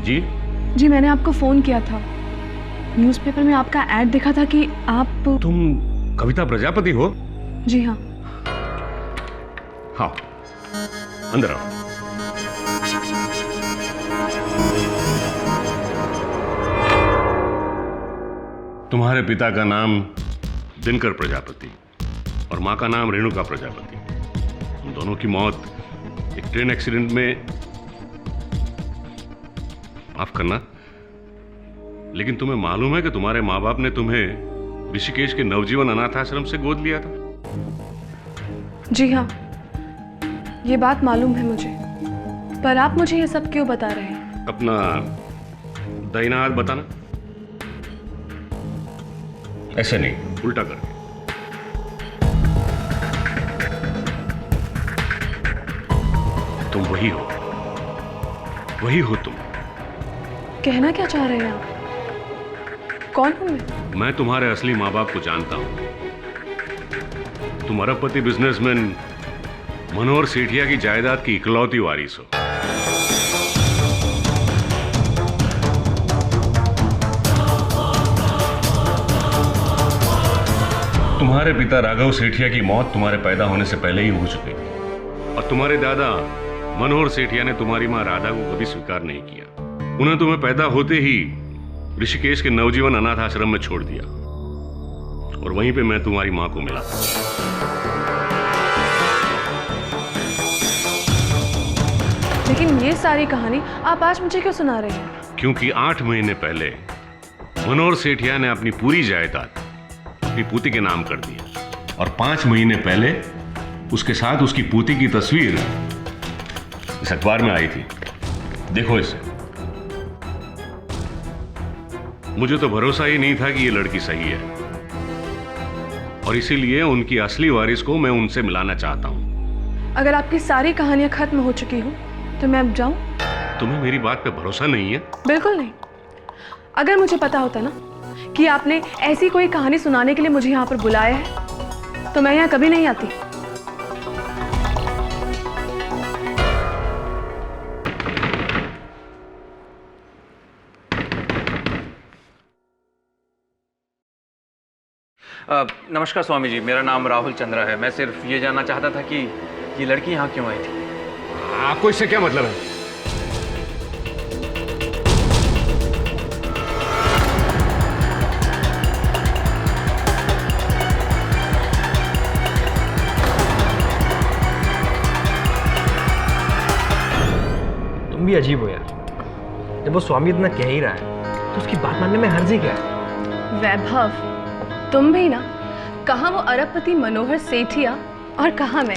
जी जी, मैंने आपको फ़ोन किया था। न्यूज़पेपर में आपका ऐड देखा था कि आप... तुम कविता प्रजापति हो? जी हाँ। हाँ, अंदर आओ। तुम्हारे पिता का नाम दिनकर प्रजापति और माँ का नाम रेणुका प्रजापति। उन दोनों की मौत एक ट्रेन एक्सीडेंट में, माफ करना, लेकिन तुम्हें मालूम है कि तुम्हारे माँ बाप ने तुम्हें ऋषिकेश के नवजीवन अनाथ आश्रम से गोद लिया था? जी हाँ, ये बात मालूम है मुझे, पर आप मुझे ये सब क्यों बता रहे हैं? अपना दाहिना हाथ बताना। ऐसे नहीं, उल्टा करके। तुम वही हो, वही हो तुम। कहना क्या चाह रहे हैं आप? कौन हूं मैं तुम्हारे असली माँ बाप को जानता हूं। तुम अरबपति बिजनेसमैन मनोहर सेठिया की जायदाद की इकलौती वारिस हो। तुम्हारे पिता राघव सेठिया की मौत तुम्हारे पैदा होने से पहले ही हो चुकी थी और तुम्हारे दादा मनोहर सेठिया ने तुम्हारी मां राधा को कभी स्वीकार नहीं किया। उन्हें तुम्हें पैदा होते ही ऋषिकेश के नवजीवन अनाथ आश्रम में छोड़ दिया और वहीं पे मैं तुम्हारी मां को मिला। लेकिन ये सारी कहानी आप आज मुझे क्यों सुना रहे हैं? क्योंकि 8 महीने पहले मनोहर सेठिया ने अपनी पूरी जायदाद अपनी पोती के नाम कर दी और 5 महीने पहले उसके साथ उसकी पोती की तस्वीर इस अखबार में आई थी। देखो इसे। मुझे तो भरोसा ही नहीं था कि ये लड़की सही है और इसीलिए उनकी असली वारिस को मैं उनसे मिलाना चाहता हूं। अगर आपकी सारी कहानियां खत्म हो चुकी हो तो मैं अब जाऊं? तुम्हें मेरी बात पे भरोसा नहीं है? बिल्कुल नहीं। अगर मुझे पता होता ना कि आपने ऐसी कोई कहानी सुनाने के लिए मुझे यहाँ पर बुलाया है तो मैं यहाँ कभी नहीं आती। नमस्कार स्वामी जी, मेरा नाम राहुल चंद्रा है। मैं सिर्फ ये जानना चाहता था कि ये लड़की यहाँ क्यों आई थी। आपको इससे क्या मतलब है? तुम भी अजीब हो यार। जब वो स्वामी इतना कह ही रहा है तो उसकी बात मानने में हर्ज ही क्या है? वैभव, तुम भी ना, कहाँ वो अरबपति मनोहर सेठिया और कहाँ मैं।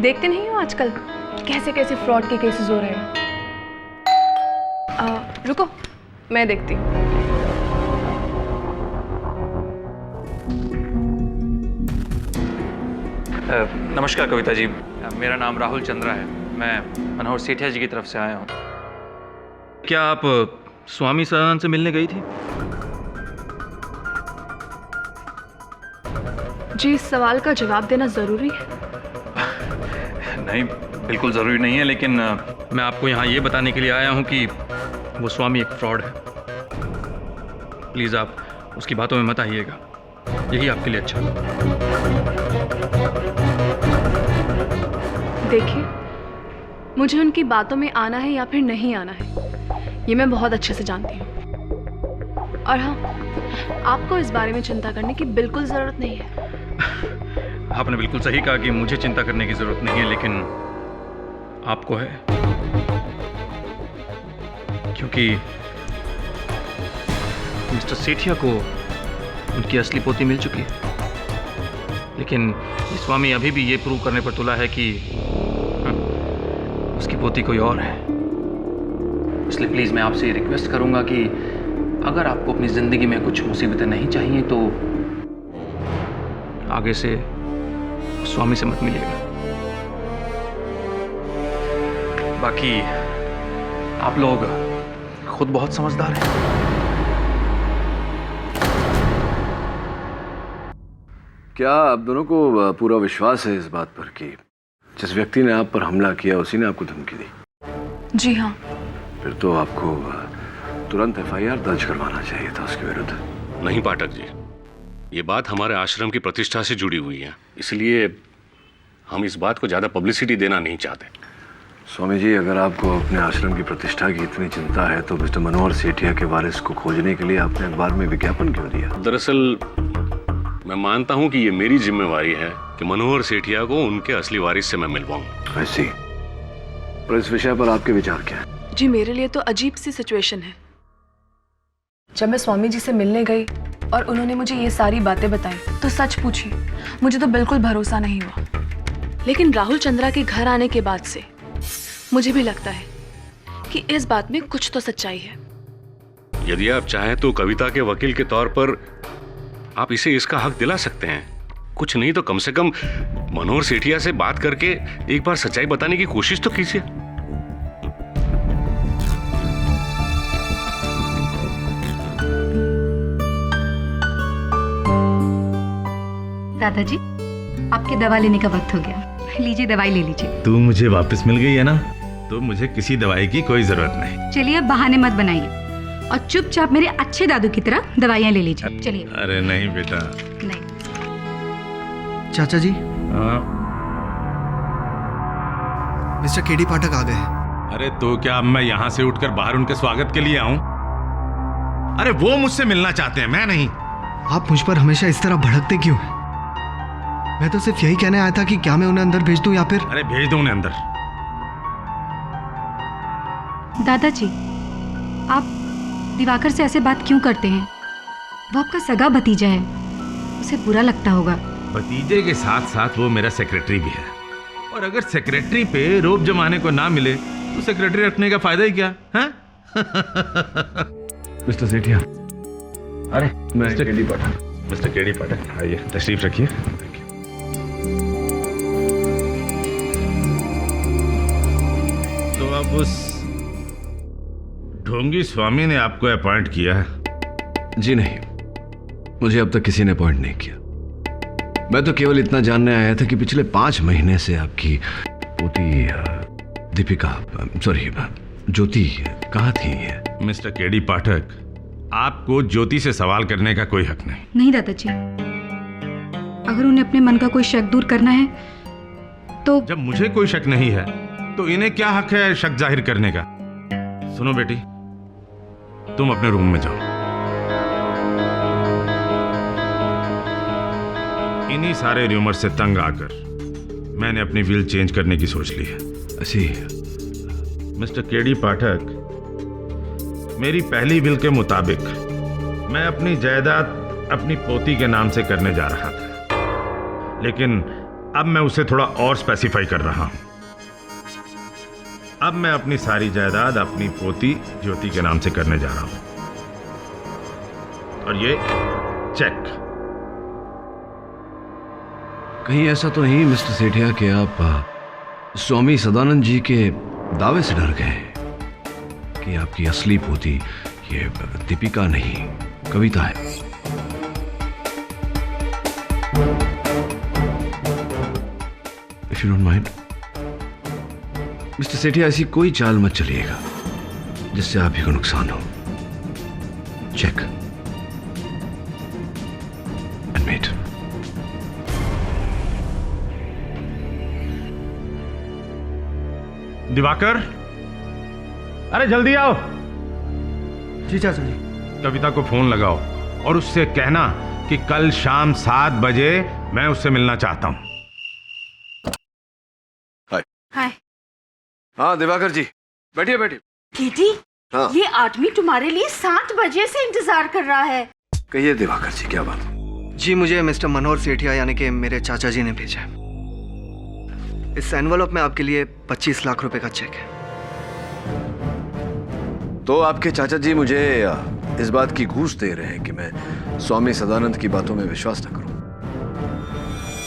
देखते नहीं हो आजकल कैसे कैसे फ्रॉड के केसेस हो रहे हैं। रुको, मैं देखती हूँ। नमस्कार कविता जी, मेरा नाम राहुल चंद्रा है। मैं मनोहर सेठिया जी की तरफ से आया हूँ। क्या आप स्वामी सदानंद से मिलने गई थी? जी, इस सवाल का जवाब देना ज़रूरी है? नहीं, बिल्कुल ज़रूरी नहीं है, लेकिन मैं आपको यहाँ ये बताने के लिए आया हूँ कि वो स्वामी एक फ्रॉड है। प्लीज़ आप उसकी बातों में मत आइएगा, यही आपके लिए अच्छा होगा। देखिए, मुझे उनकी बातों में आना है या फिर नहीं आना है, ये मैं बहुत अच्छे से जानती हूँ। और हाँ, आपको इस बारे में चिंता करने की बिल्कुल ज़रूरत नहीं है। आपने बिल्कुल सही कहा कि मुझे चिंता करने की ज़रूरत नहीं है, लेकिन आपको है, क्योंकि मिस्टर सेठिया को उनकी असली पोती मिल चुकी है। लेकिन ये स्वामी अभी भी ये प्रूव करने पर तुला है कि उसकी पोती कोई और है। इसलिए प्लीज़ मैं आपसे रिक्वेस्ट करूंगा कि अगर आपको अपनी ज़िंदगी में कुछ मुसीबतें नहीं चाहिए तो आगे से स्वामी से मत मिलिएगा। बाकी आप लोग खुद बहुत समझदार हैं। क्या आप दोनों को पूरा विश्वास है इस बात पर कि जिस व्यक्ति ने आप पर हमला किया उसी ने आपको धमकी दी? जी हाँ, फिर तो आपको तुरंत एफआईआर दर्ज करवाना चाहिए था उसके विरुद्ध। नहीं पाठक जी, ये बात हमारे आश्रम की प्रतिष्ठा से जुड़ी हुई है, इसलिए हम इस बात को ज़्यादा पब्लिसिटी देना नहीं चाहते। स्वामी जी, अगर आपको अपने आश्रम की प्रतिष्ठा की इतनी चिंता है तो मिस्टर मनोहर सेठिया के वारिस को खोजने के लिए आपने अखबार में विज्ञापन क्यों दिया? दरअसल मैं मानता हूँ कि ये मेरी जिम्मेवारी है कि मनोहर सेठिया को उनके असली वारिस से मैं मिलवाऊं। ऐसी, और इस विषय पर आपके विचार क्या है? जी, मेरे लिए तो अजीब सी सिचुएशन है। जब मैं स्वामी जी से मिलने गई और उन्होंने मुझे ये सारी बातें बताई तो सच पूछी मुझे तो बिल्कुल भरोसा नहीं हुआ। लेकिन राहुल चंद्रा के घर आने के बाद से मुझे भी लगता है कि इस बात में कुछ तो सच्चाई है। यदि आप चाहें तो कविता के वकील के तौर पर आप इसे इसका हक दिला सकते हैं। कुछ नहीं तो कम से कम मनोहर सेठिया से बात करके एक बार सच्चाई बताने की कोशिश तो कीजिए। दादाजी, आपके दवा लेने का वक्त हो गया। लीजिए, दवाई ले लीजिए। तू मुझे वापस मिल गई है ना, तो मुझे किसी दवाई की कोई जरूरत नहीं। चलिए, अब बहाने मत बनाइए और चुपचाप मेरे अच्छे दादू की तरह दवाइयाँ ले लीजिए। चलिए। अरे नहीं बेटा। नहीं। चाचा जी, हाँ? मिस्टर केडी पाठक आ गए। अरे तो क्या अब मैं यहाँ से उठकर बाहर उनके स्वागत के लिए आऊं? अरे वो मुझसे मिलना चाहते हैं, मैं नहीं। आप मुझ पर हमेशा इस तरह भड़कते क्यों हैं? मैं तो सिर्फ यही कहने आया था कि क्या मैं उन्हें अंदर भेज दूं या फिर... अरे भेज दो उन्हें अंदर। दादाजी, आप दिवाकर से ऐसे बात क्यों करते हैं? वो आपका सगा भतीजा है, उसे बुरा लगता होगा। भतीजे के साथ साथ वो मेरा सेक्रेटरी भी है, और अगर सेक्रेटरी पे रोब जमाने को ना मिले तो सेक्रेटरी रखने का फायदा ही क्या है? मिस्टर सेठिया, अरे मैं केडी पाठक। मिस्टर केडी पाठक, आइए तशरीफ रखिए। तो अब उस ढोंगी स्वामी ने आपको अपॉइंट किया है? जी नहीं, मुझे अब तक किसी ने अपॉइंट नहीं किया। मैं तो केवल इतना जानने आया था कि पिछले 5 महीने से आपकी पोती दीपिका, सॉरी ज्योति कहाँ थी? मिस्टर केडी पाठक, आपको ज्योति से सवाल करने का कोई हक नहीं। नहीं दादाजी, अगर उन्हें अपने मन का कोई शक दूर करना है तो... जब मुझे कोई शक नहीं है तो इन्हें क्या हक है शक जाहिर करने का? सुनो बेटी, तुम अपने रूम में जाओ। इन्हीं सारे र्यूमर से तंग आकर मैंने अपनी विल चेंज करने की सोच ली है। ऐसी, मिस्टर केडी पाठक, मेरी पहली विल के मुताबिक मैं अपनी जायदाद अपनी पोती के नाम से करने जा रहा था, लेकिन अब मैं उसे थोड़ा और स्पेसिफाई कर रहा हूं। अब मैं अपनी सारी जायदाद अपनी पोती ज्योति के नाम से करने जा रहा हूं, और ये चेक। कहीं ऐसा तो नहीं मिस्टर सेठिया कि आप स्वामी सदानंद जी के दावे से डर गए कि आपकी असली पोती ये दीपिका नहीं कविता है? If you don't mind mister Sethia, ऐसी कोई चाल मत चलिएगा जिससे आप ही को नुकसान हो। Check and met. दिवाकर, अरे जल्दी आओ। जी चाचा जी। कविता को फोन लगाओ और उससे कहना कि कल शाम 7 बजे मैं उससे मिलना चाहता हूं। हाय। हाँ दिवाकर जी, बैठिए बैठिए। दीदी, हाँ। ये आदमी तुम्हारे लिए 7 बजे से इंतजार कर रहा है। कहिए दिवाकर जी, क्या बात? जी, मुझे मिस्टर मनोहर सेठिया यानी कि मेरे चाचा जी ने भेजा है। इस एनवलप में आपके लिए 25 लाख रुपए का चेक है। तो आपके चाचा जी मुझे इस बात की घूस दे रहे हैं कि मैं स्वामी सदानंद की बातों में विश्वास न करूं।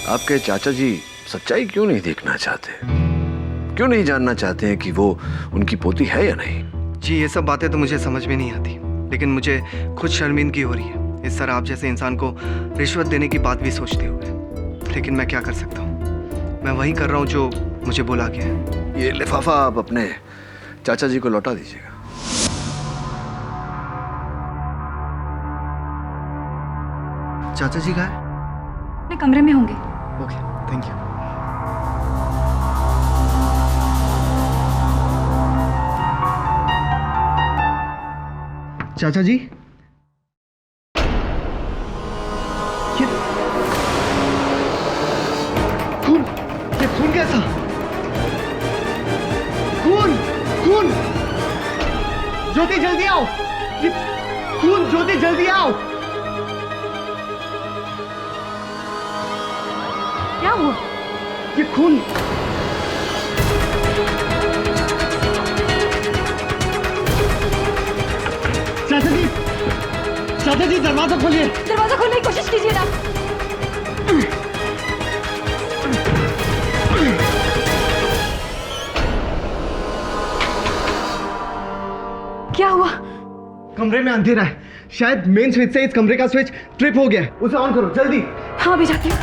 आपके चाचा जी सच्चाई क्यों नहीं देखना चाहते? क्यों नहीं जानना चाहते हैं कि वो उनकी पोती है या नहीं? जी, ये सब बातें तो मुझे समझ में नहीं आती, लेकिन मुझे खुद शर्मिंदगी हो रही है इस तरह आप जैसे इंसान को रिश्वत देने की बात भी सोचते हुए। लेकिन मैं क्या कर सकता हूँ, मैं वही कर रहा हूँ जो मुझे बोला गया है। ये लिफाफा आप अपने चाचा जी को लौटा दीजिएगा। चाचा जी कहाँ है? अपने कमरे में होंगे। Okay, thank you. चाचा जी, ये खून कैसा? खून, खून! ज्योति जल्दी आओ! ये खून, ज्योति जल्दी आओ! क्या हुआ? ये खून! चाचा जी दरवाजा खोलिए! दरवाजा खोलने की कोशिश कीजिए ना। क्या हुआ? कमरे में अंधेरा है, शायद मेन स्विच से इस कमरे का स्विच ट्रिप हो गया है। उसे ऑन करो जल्दी। हाँ, अभी जाती हूँ।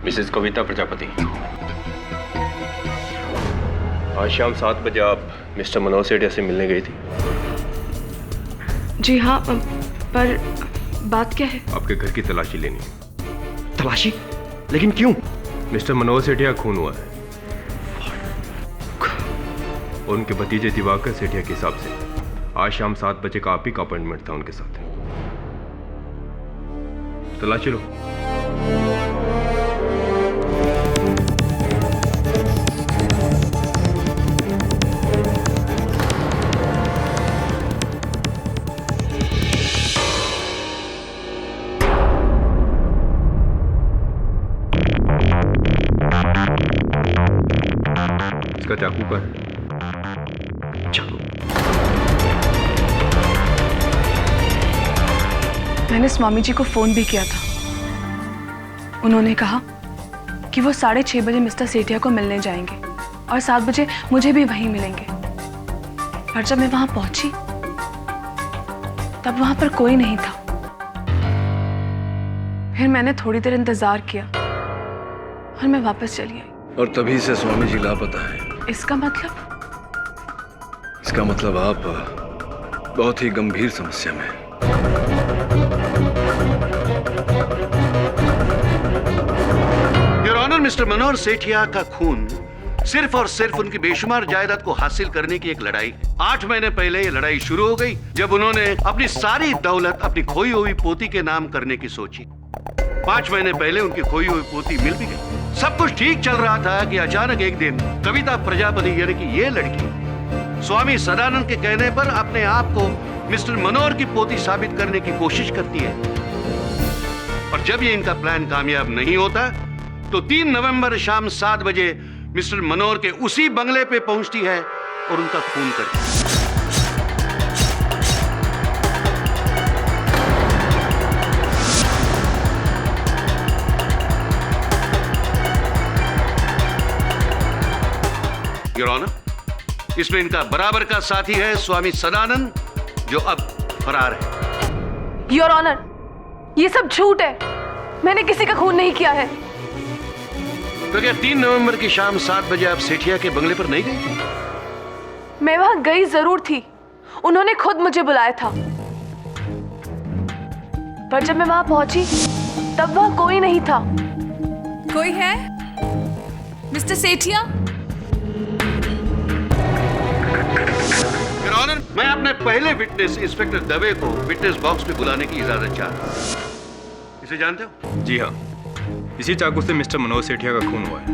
मिसेस कविता प्रजापति, आज शाम 7 बजे आप मिस्टर मनोहर सेठिया से मिलने गई थी। जी हाँ, पर बात क्या है? आपके घर की तलाशी लेनी है। तलाशी? लेकिन क्यों? मिस्टर मनोहर सेठिया खून हुआ है और उनके भतीजे दिवाकर सेठिया के हिसाब से आज शाम 7 बजे का आप ही का अपॉइंटमेंट था उनके साथ। तलाशी लो। इसका चाकू का है। चाकू? मैंने स्वामी जी को फोन भी किया था। उन्होंने कहा कि वो 6:30 बजे मिस्टर सेठिया को मिलने जाएंगे और 7 बजे मुझे भी वहीं मिलेंगे। पर जब मैं वहां पहुंची तब वहां पर कोई नहीं था। फिर मैंने थोड़ी देर इंतजार किया और मैं वापस चली आई। और तभी से स्वामी जी लापता है। इसका मतलब? इसका मतलब आप बहुत ही गंभीर समस्या में हैं। योर ऑनर, मिस्टर मनोहर सेठिया का खून सिर्फ और सिर्फ उनकी बेशुमार जायदाद को हासिल करने की एक लड़ाई है। 8 महीने पहले ये लड़ाई शुरू हो गई जब उन्होंने अपनी सारी दौलत अपनी खोई हुई पोती के नाम करने की सोची। 5 महीने पहले उनकी खोई हुई पोती मिल भी गई। सब कुछ ठीक चल रहा था कि अचानक एक दिन कविता प्रजापति यानी कि ये लड़की स्वामी सदानंद के कहने पर अपने आप को मिस्टर मनोहर की पोती साबित करने की कोशिश करती है। और जब ये इनका प्लान कामयाब नहीं होता तो 3 नवंबर शाम 7 बजे मिस्टर मनोहर के उसी बंगले पे पहुंचती है और उनका खून करती है। योर ऑनर, इसमें इनका बराबर का साथी है स्वामी सदानंद, जो अब फरार है। योर ऑनर, ये सब झूठ है। मैंने किसी का खून नहीं किया है। तो क्या 3 नवंबर की शाम 7 बजे आप सेठिया के बंगले पर नहीं गई थी? मैं वहां गई जरूर थी। उन्होंने खुद मुझे बुलाया था। पर जब मैं वहां पहुंची तब वहां कोई नहीं था। कोई है? मिस्टर सेठिया? योर ऑनर, मैं अपने पहले विटनेस इंस्पेक्टर दवे को विटनेस बॉक्स में बुलाने की इजाजत चाहता हूं। इसे जानते हो? जी हाँ, इसी चाकू से मिस्टर मनोहर सेठिया का खून हुआ है।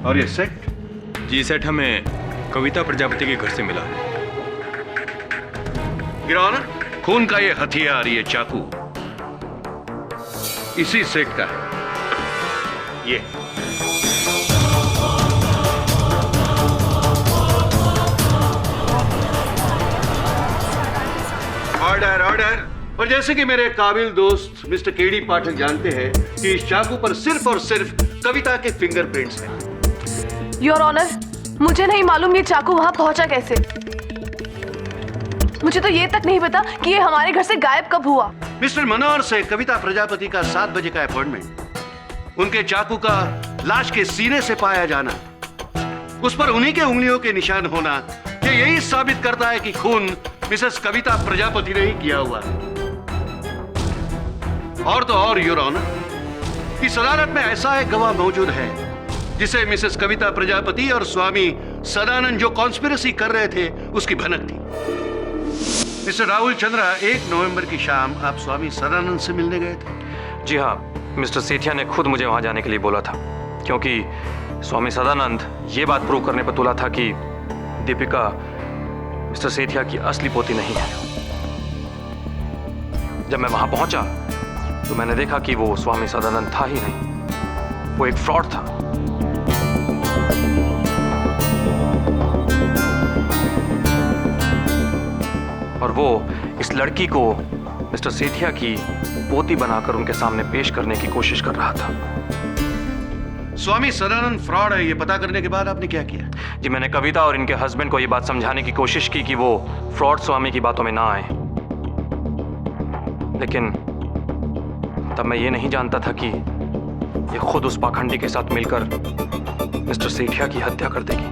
और ये सेट? जी, सेट हमें कविता प्रजापति के घर से मिला है। योर ऑनर, खून का ये हथियार, ये चाकू इसी सेट का है। ये ऑर्डर ऑर्डर। और जैसे कि मेरे काबिल दोस्त मिस्टर केडी पाठक जानते हैं कि इस चाकू पर सिर्फ और सिर्फ कविता के फिंगरप्रिंट्स हैं। योर ऑनर, मुझे नहीं मालूम ये चाकू वहां पहुंचा कैसे। मुझे तो ये तक नहीं पता कि ये हमारे घर से गायब कब हुआ। मिस्टर मनोहर से कविता प्रजापति का 7 बजे का अपॉइंटमेंट, उनके चाकू का लाश के सीने से पाया जाना, उस पर उन्हीं के उंगलियों के निशान होना, ये यही साबित करता है कि खून मिसेस कविता प्रजापति ने ही किया हुआ है। और तो और योर ऑनर, इस अदालत में ऐसा एक गवाह मौजूद है जिसे मिसेस कविता प्रजापति और स्वामी सदानंद जो कॉन्स्पिरेसी कर रहे थे उसकी भनक थी। मिस्टर राहुल चंद्रा, 1 नवंबर की शाम आप स्वामी सदानंद से मिलने गए थे। जी हाँ, मिस्टर सेठिया ने खुद मुझे वहाँ जाने के लिए बोला था, क्योंकि स्वामी सदानंद ये बात प्रूव करने पर तुला था कि दीपिका मिस्टर सेठिया की असली पोती नहीं है। जब मैं वहाँ पहुँचा तो मैंने देखा कि वो स्वामी सदानंद था ही नहीं, वो एक फ्रॉड था। और वो इस लड़की को मिस्टर सेठिया की पोती बनाकर उनके सामने पेश करने की कोशिश कर रहा था। स्वामी सदानंद फ्रॉड है, ये पता करने के बाद आपने क्या किया? जी, मैंने कविता और इनके हस्बैंड को ये बात समझाने की कोशिश की कि वो फ्रॉड स्वामी की बातों में ना आए, लेकिन तब मैं ये नहीं जानता था कि ये खुद उस पाखंडी के साथ मिलकर मिस्टर सेठिया की हत्या कर देगी।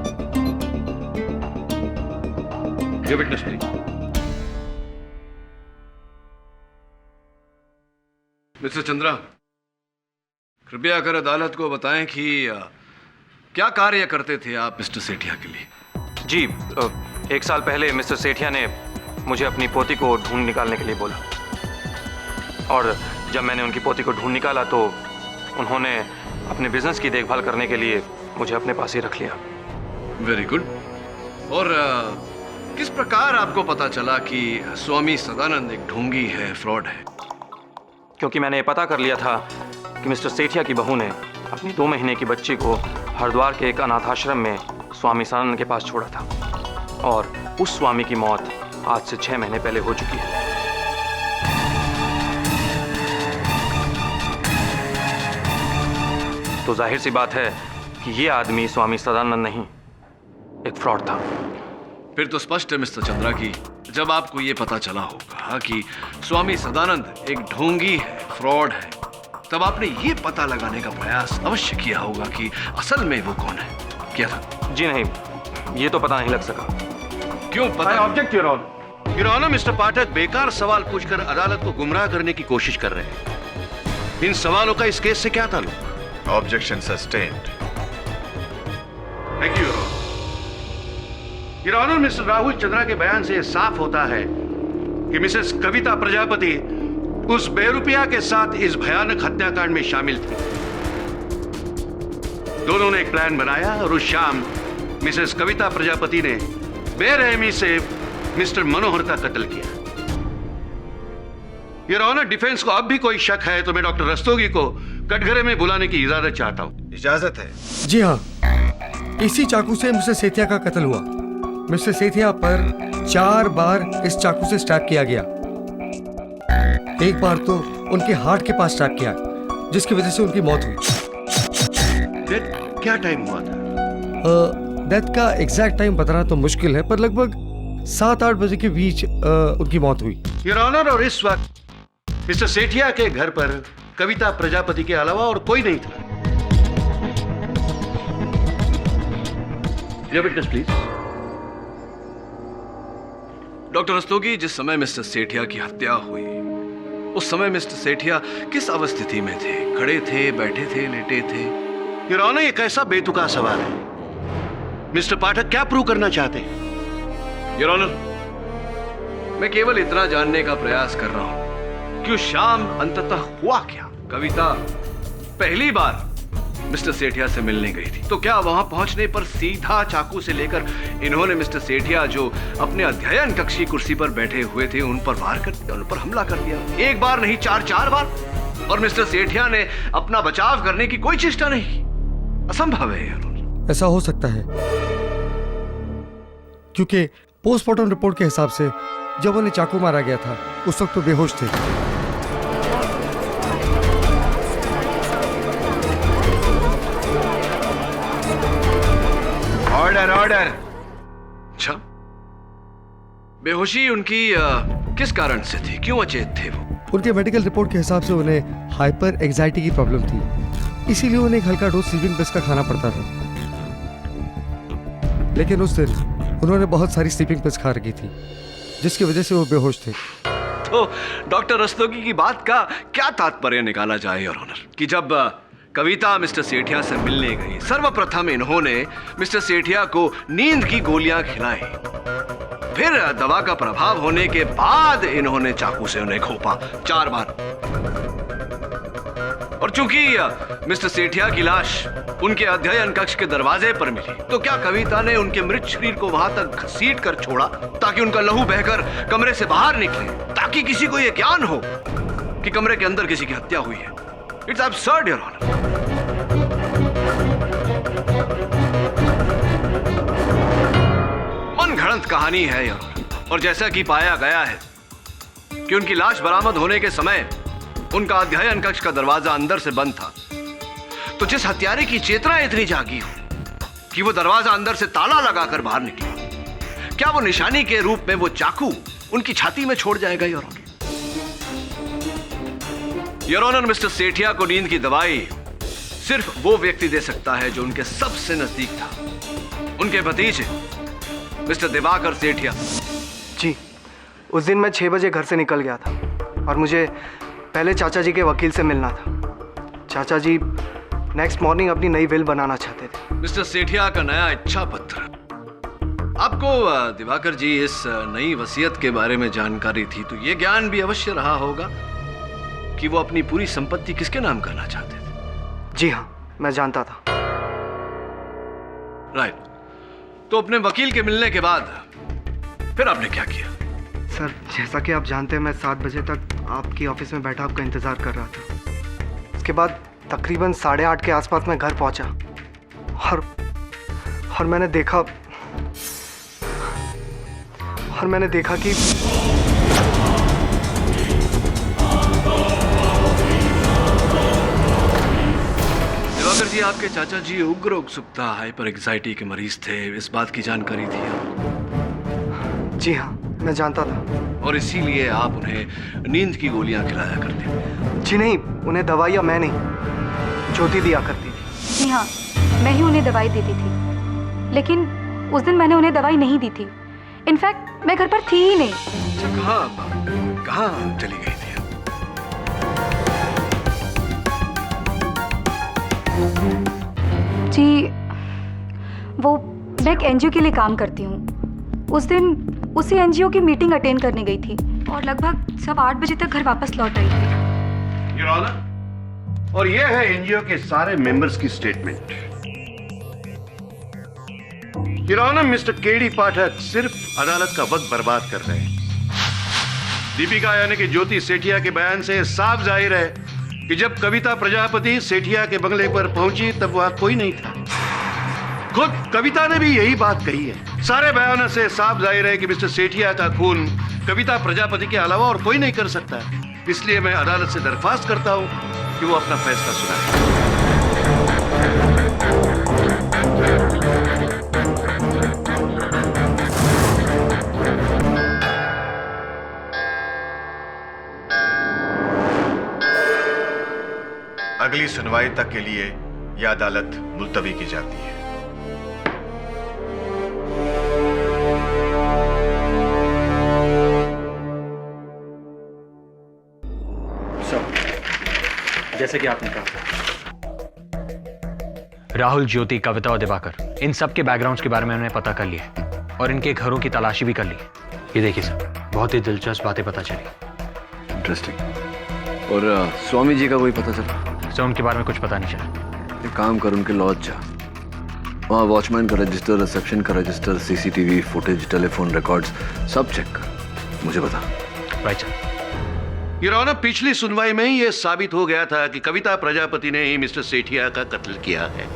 ये विटनेस प्लीज। मिस्टर चंद्रा, कृपया कर अदालत को बताएं कि क्या कार्य करते थे आप मिस्टर सेठिया के लिए? जी, 1 साल पहले मिस्टर सेठिया ने मुझे अपनी पोती को ढूंढ निकालने के लिए बोला, और जब मैंने उनकी पोती को ढूंढ निकाला तो उन्होंने अपने बिजनेस की देखभाल करने के लिए मुझे अपने पास ही रख लिया। Very good. और किस प्रकार आपको पता चला कि स्वामी सदानंद एक ढोंगी है, फ्रॉड है? क्योंकि मैंने ये पता कर लिया था कि मिस्टर सेठिया की बहू ने अपनी 2 महीने की बच्ची को हरिद्वार के एक अनाथाश्रम में स्वामी सदानंद के पास छोड़ा था, और उस स्वामी की मौत आज से 6 महीने पहले हो चुकी है। तो जाहिर सी बात है कि ये आदमी स्वामी सदानंद नहीं, एक फ्रॉड था। फिर तो स्पष्ट है मिस्टर चंद्रा कि जब आपको ये पता चला होगा कि स्वामी सदानंद एक ढोंगी है, फ्रॉड है, तब आपने ये पता लगाने का प्रयास अवश्य किया होगा कि असल में वो कौन है। क्या था? जी नहीं, ये तो पता नहीं लग सका। क्यों पता? Object your honour. Your honour, mister Pathak बेकार सवाल पूछकर अदालत को गुमराह करने की कोशिश कर रहे हैं। इन सवालों का इस केस से क्या ताल्लुक? Objection sustained. Thank you your honour. Mister Rahul Chandra के बयान से साफ होता है कि मिसेस कविता प्रजापति उस बेरुपया के साथ इस भयानक हत्याकांड में शामिल थे। दोनों ने एक प्लान बनाया और उस शाम मिसेस कविता प्रजापति ने बेरहमी से मिस्टर मनोहर का कत्ल किया। योर ऑनर, डिफेंस को अब भी कोई शक है तो मैं डॉक्टर रस्तोगी को कटघरे में बुलाने की इजाजत चाहता हूं। इजाजत है? जी हाँ, इसी चाकू से मिस्टर सेठिया का कत्ल हुआ। मिस्टर सेठिया पर 4 बार इस चाकू से स्टैब किया गया। एक बार तो उनके हार्ट के पास स्टैब किया, जिसकी वजह से उनकी मौत हुई। डेथ क्या टाइम हुआ था? डेथ का एग्जैक्ट टाइम बताना तो मुश्किल है, पर लगभग 7-8 बजे के बीच उनकी मौत हुई। योर ऑनर, और इस वक्त मिस्टर सेठिया के घर पर कविता प्रजापति के अलावा और कोई नहीं था। Witness please. डॉक्टर रस्तोगी, जिस समय मिस्टर सेठिया की हत्या हुई उस समय मिस्टर सेठिया किस अवस्थिति में थे? खड़े थे, बैठे थे, लेटे थे? योर ऑनर, ये कैसा बेतुका सवाल है। मिस्टर पाठक क्या प्रूव करना चाहते हैं? योर ऑनर, मैं केवल इतना जानने का प्रयास कर रहा हूं कि उस शाम अंततः हुआ क्या। कविता पहली बार मिस्टर सेठिया से मिलने गई थी, तो क्या वहां पहुंचने पर सीधा चाकू से लेकर इन्होंने मिस्टर सेठिया जो अपने अध्ययन कक्ष की कुर्सी पर बैठे हुए थे उन पर वार कर दिया, उन पर हमला कर दिया? 1 बार नहीं, 4 बार। और मिस्टर सेठिया ने अपना बचाव करने की कोई चेष्टा नहीं की। असंभव है यार। ऐसा हो सकता है क्योंकि पोस्टमार्टम रिपोर्ट के हिसाब से जब उन्हें चाकू मारा गया था उस वक्त तो बेहोश थे। Order order. अच्छा, बेहोशी उनकी किस कारण से थी? क्यों अचेत थे वो? उनके मेडिकल रिपोर्ट के हिसाब से उन्हें हाइपर एंजाइटी की प्रॉब्लम थी, इसीलिए उन्हें एक हल्का डोज स्लीपिंग पिल्स का खाना पड़ता था। लेकिन उस दिन उन्होंने बहुत सारी स्लीपिंग पिल्स खा रखी थी, जिसकी वजह से वो बेहोश थे। तो डॉक्टर रस्तोगी की बात का क्या तात्पर्य निकाला जाए योर ऑनर, कि जब कविता मिस्टर सेठिया से मिलने गई, सर्वप्रथम इन्होंने मिस्टर सेठिया को नींद की गोलियां खिलाई, फिर दवा का प्रभाव होने के बाद इन्होंने चाकू से उन्हें घोंपा 4 बार। और चूंकि मिस्टर सेठिया की लाश उनके अध्ययन कक्ष के दरवाजे पर मिली, तो क्या कविता ने उनके मृत शरीर को वहां तक घसीट कर छोड़ा ताकि उनका लहू बहकर कमरे से बाहर निकले, ताकि किसी को यह ज्ञान हो कि कमरे के अंदर किसी की हत्या हुई है? It's absurd your honour. मनगढ़ंत कहानी है यह। और जैसा कि पाया गया है कि उनकी लाश बरामद होने के समय उनका अध्ययन कक्ष का दरवाजा अंदर से बंद था, तो जिस हत्यारे की चेतना इतनी जागी हो कि वो दरवाजा अंदर से ताला लगाकर बाहर निकला, क्या वो निशानी के रूप में वो चाकू उनकी छाती में छोड़ जाएगा your honour? Your honour, mister Sethia को नींद की दवाई सिर्फ वो व्यक्ति दे सकता है जो उनके सबसे नजदीक था, उनके भतीजे मिस्टर दिवाकर सेठिया। जी, उस दिन मैं 6 बजे घर से निकल गया था और मुझे पहले चाचा जी के वकील से मिलना था। चाचा जी नेक्स्ट मॉर्निंग अपनी नई विल बनाना चाहते थे। मिस्टर सेठिया का नया इच्छा पत्र। आपको दिवाकर जी इस नई वसीयत के बारे में जानकारी थी, तो ये ज्ञान भी अवश्य रहा होगा कि वो अपनी पूरी संपत्ति किसके नाम करना चाहते थे। जी हाँ, मैं जानता था। राइट। तो अपने वकील के मिलने के बाद फिर आपने क्या किया? सर, जैसा कि आप जानते हैं, मैं 7 बजे तक आपकी ऑफिस में बैठा आपका इंतज़ार कर रहा था। उसके बाद तकरीबन 8:30 के आसपास मैं घर पहुंचा और मैंने देखा कि दिवाकर जी, आपके चाचा जी उग्र उत्सुकता हाइपर एंजाइटी के मरीज थे, इस बात की जानकारी थी आपको? जी हाँ, मैं जानता था। और इसीलिए आप उन्हें नींद की गोलियां खिलाया करते थे? जी नहीं, उन्हें दवाइयाँ मैं नहीं, ज्योति दिया करती थी। जी हाँ, मैं ही उन्हें दवाई देती थी, लेकिन उस दिन मैंने उन्हें दवाई नहीं दी थी। इनफैक्ट मैं घर पर थी ही नहीं। अच्छा, कहाँ चली गई थी? जी, वो मैं एक एनजीओ के लिए काम करती हूँ। उस दिन उसी एनजीओ की मीटिंग अटेंड करने गई थी और लगभग 8:15 बजे तक घर वापस लौट रही थी। योर ऑनर, और ये है एनजीओ के सारे मेंबर्स की स्टेटमेंट। Your honour, mister KD Pathak सिर्फ अदालत का वक्त बर्बाद कर रहे हैं। दीपिका यानी कि ज्योति सेठिया के बयान से साफ जाहिर है कि जब कविता प्रजापति सेठिया के बंगले पर पहुंची तब वहां कोई नहीं था। खुद कविता ने भी यही बात कही है। सारे बयानों से साफ जाहिर है कि मिस्टर सेठिया का खून कविता प्रजापति के अलावा और कोई नहीं कर सकता है। इसलिए मैं अदालत से दरख्वास्त करता हूं कि वो अपना फैसला सुनाए। अगली सुनवाई तक के लिए यह अदालत मुलतवी की जाती है। जैसे कि आपने कहा, राहुल, ज्योति, कविता और दिवाकर, इन सब के बैकग्राउंड्स के बारे में हमने पता कर लिया और इनके घरों की तलाशी भी कर ली। ये देखिए सर, बहुत ही दिलचस्प बातें पता चली। इंटरेस्टिंग। और स्वामी जी का कोई पता चला? सर, उनके बारे में कुछ पता नहीं चला। एक काम कर, उनके लॉज जा, वहाँ वॉचमैन का रजिस्टर, रिसेप्शन का register, CCTV footage, telephone records सब चेक कर, मुझे बता। Right sir. योर ऑनर, पिछली सुनवाई में ही यह साबित हो गया था कि कविता प्रजापति ने ही मिस्टर सेठिया का कत्ल किया है।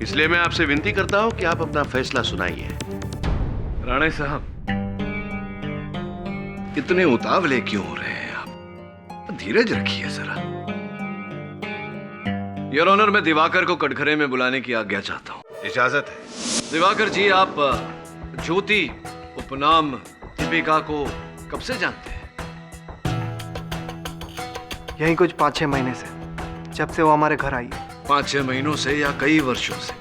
इसलिए मैं आपसे विनती करता हूं कि आप अपना फैसला सुनाइए। राणे साहब, इतने उतावले क्यों हो रहे हैं आप? धीरज रखिए जरा। योर ऑनर, मैं दिवाकर को कटघरे में बुलाने की आज्ञा चाहता हूँ। इजाजत है। दिवाकर जी, आप ज्योति उपनाम दीपिका को कब से जानते हैं? यही कुछ 5-6 महीने से, जब से वो हमारे घर आई है। 5-6 महीनों से या कई वर्षों से?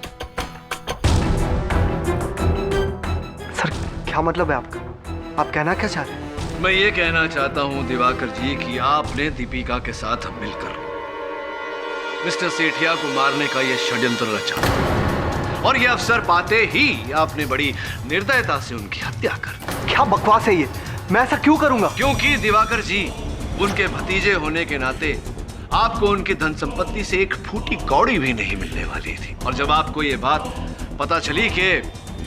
सर, क्या मतलब है आपका? आप कहना क्या चाह रहे हैं? मैं ये कहना चाहता हूँ दिवाकर जी कि आपने दीपिका के साथ मिलकर मिस्टर सेठिया को मारने का यह षड्यंत्र रचा और ये अवसर पाते ही आपने बड़ी निर्दयता से उनकी हत्या कर। क्या बकवास है ये? मैं ऐसा क्यों करूंगा? क्योंकि दिवाकर जी, उनके भतीजे होने के नाते आपको उनकी धन संपत्ति से एक फूटी कौड़ी भी नहीं मिलने वाली थी। और जब आपको ये बात पता चली कि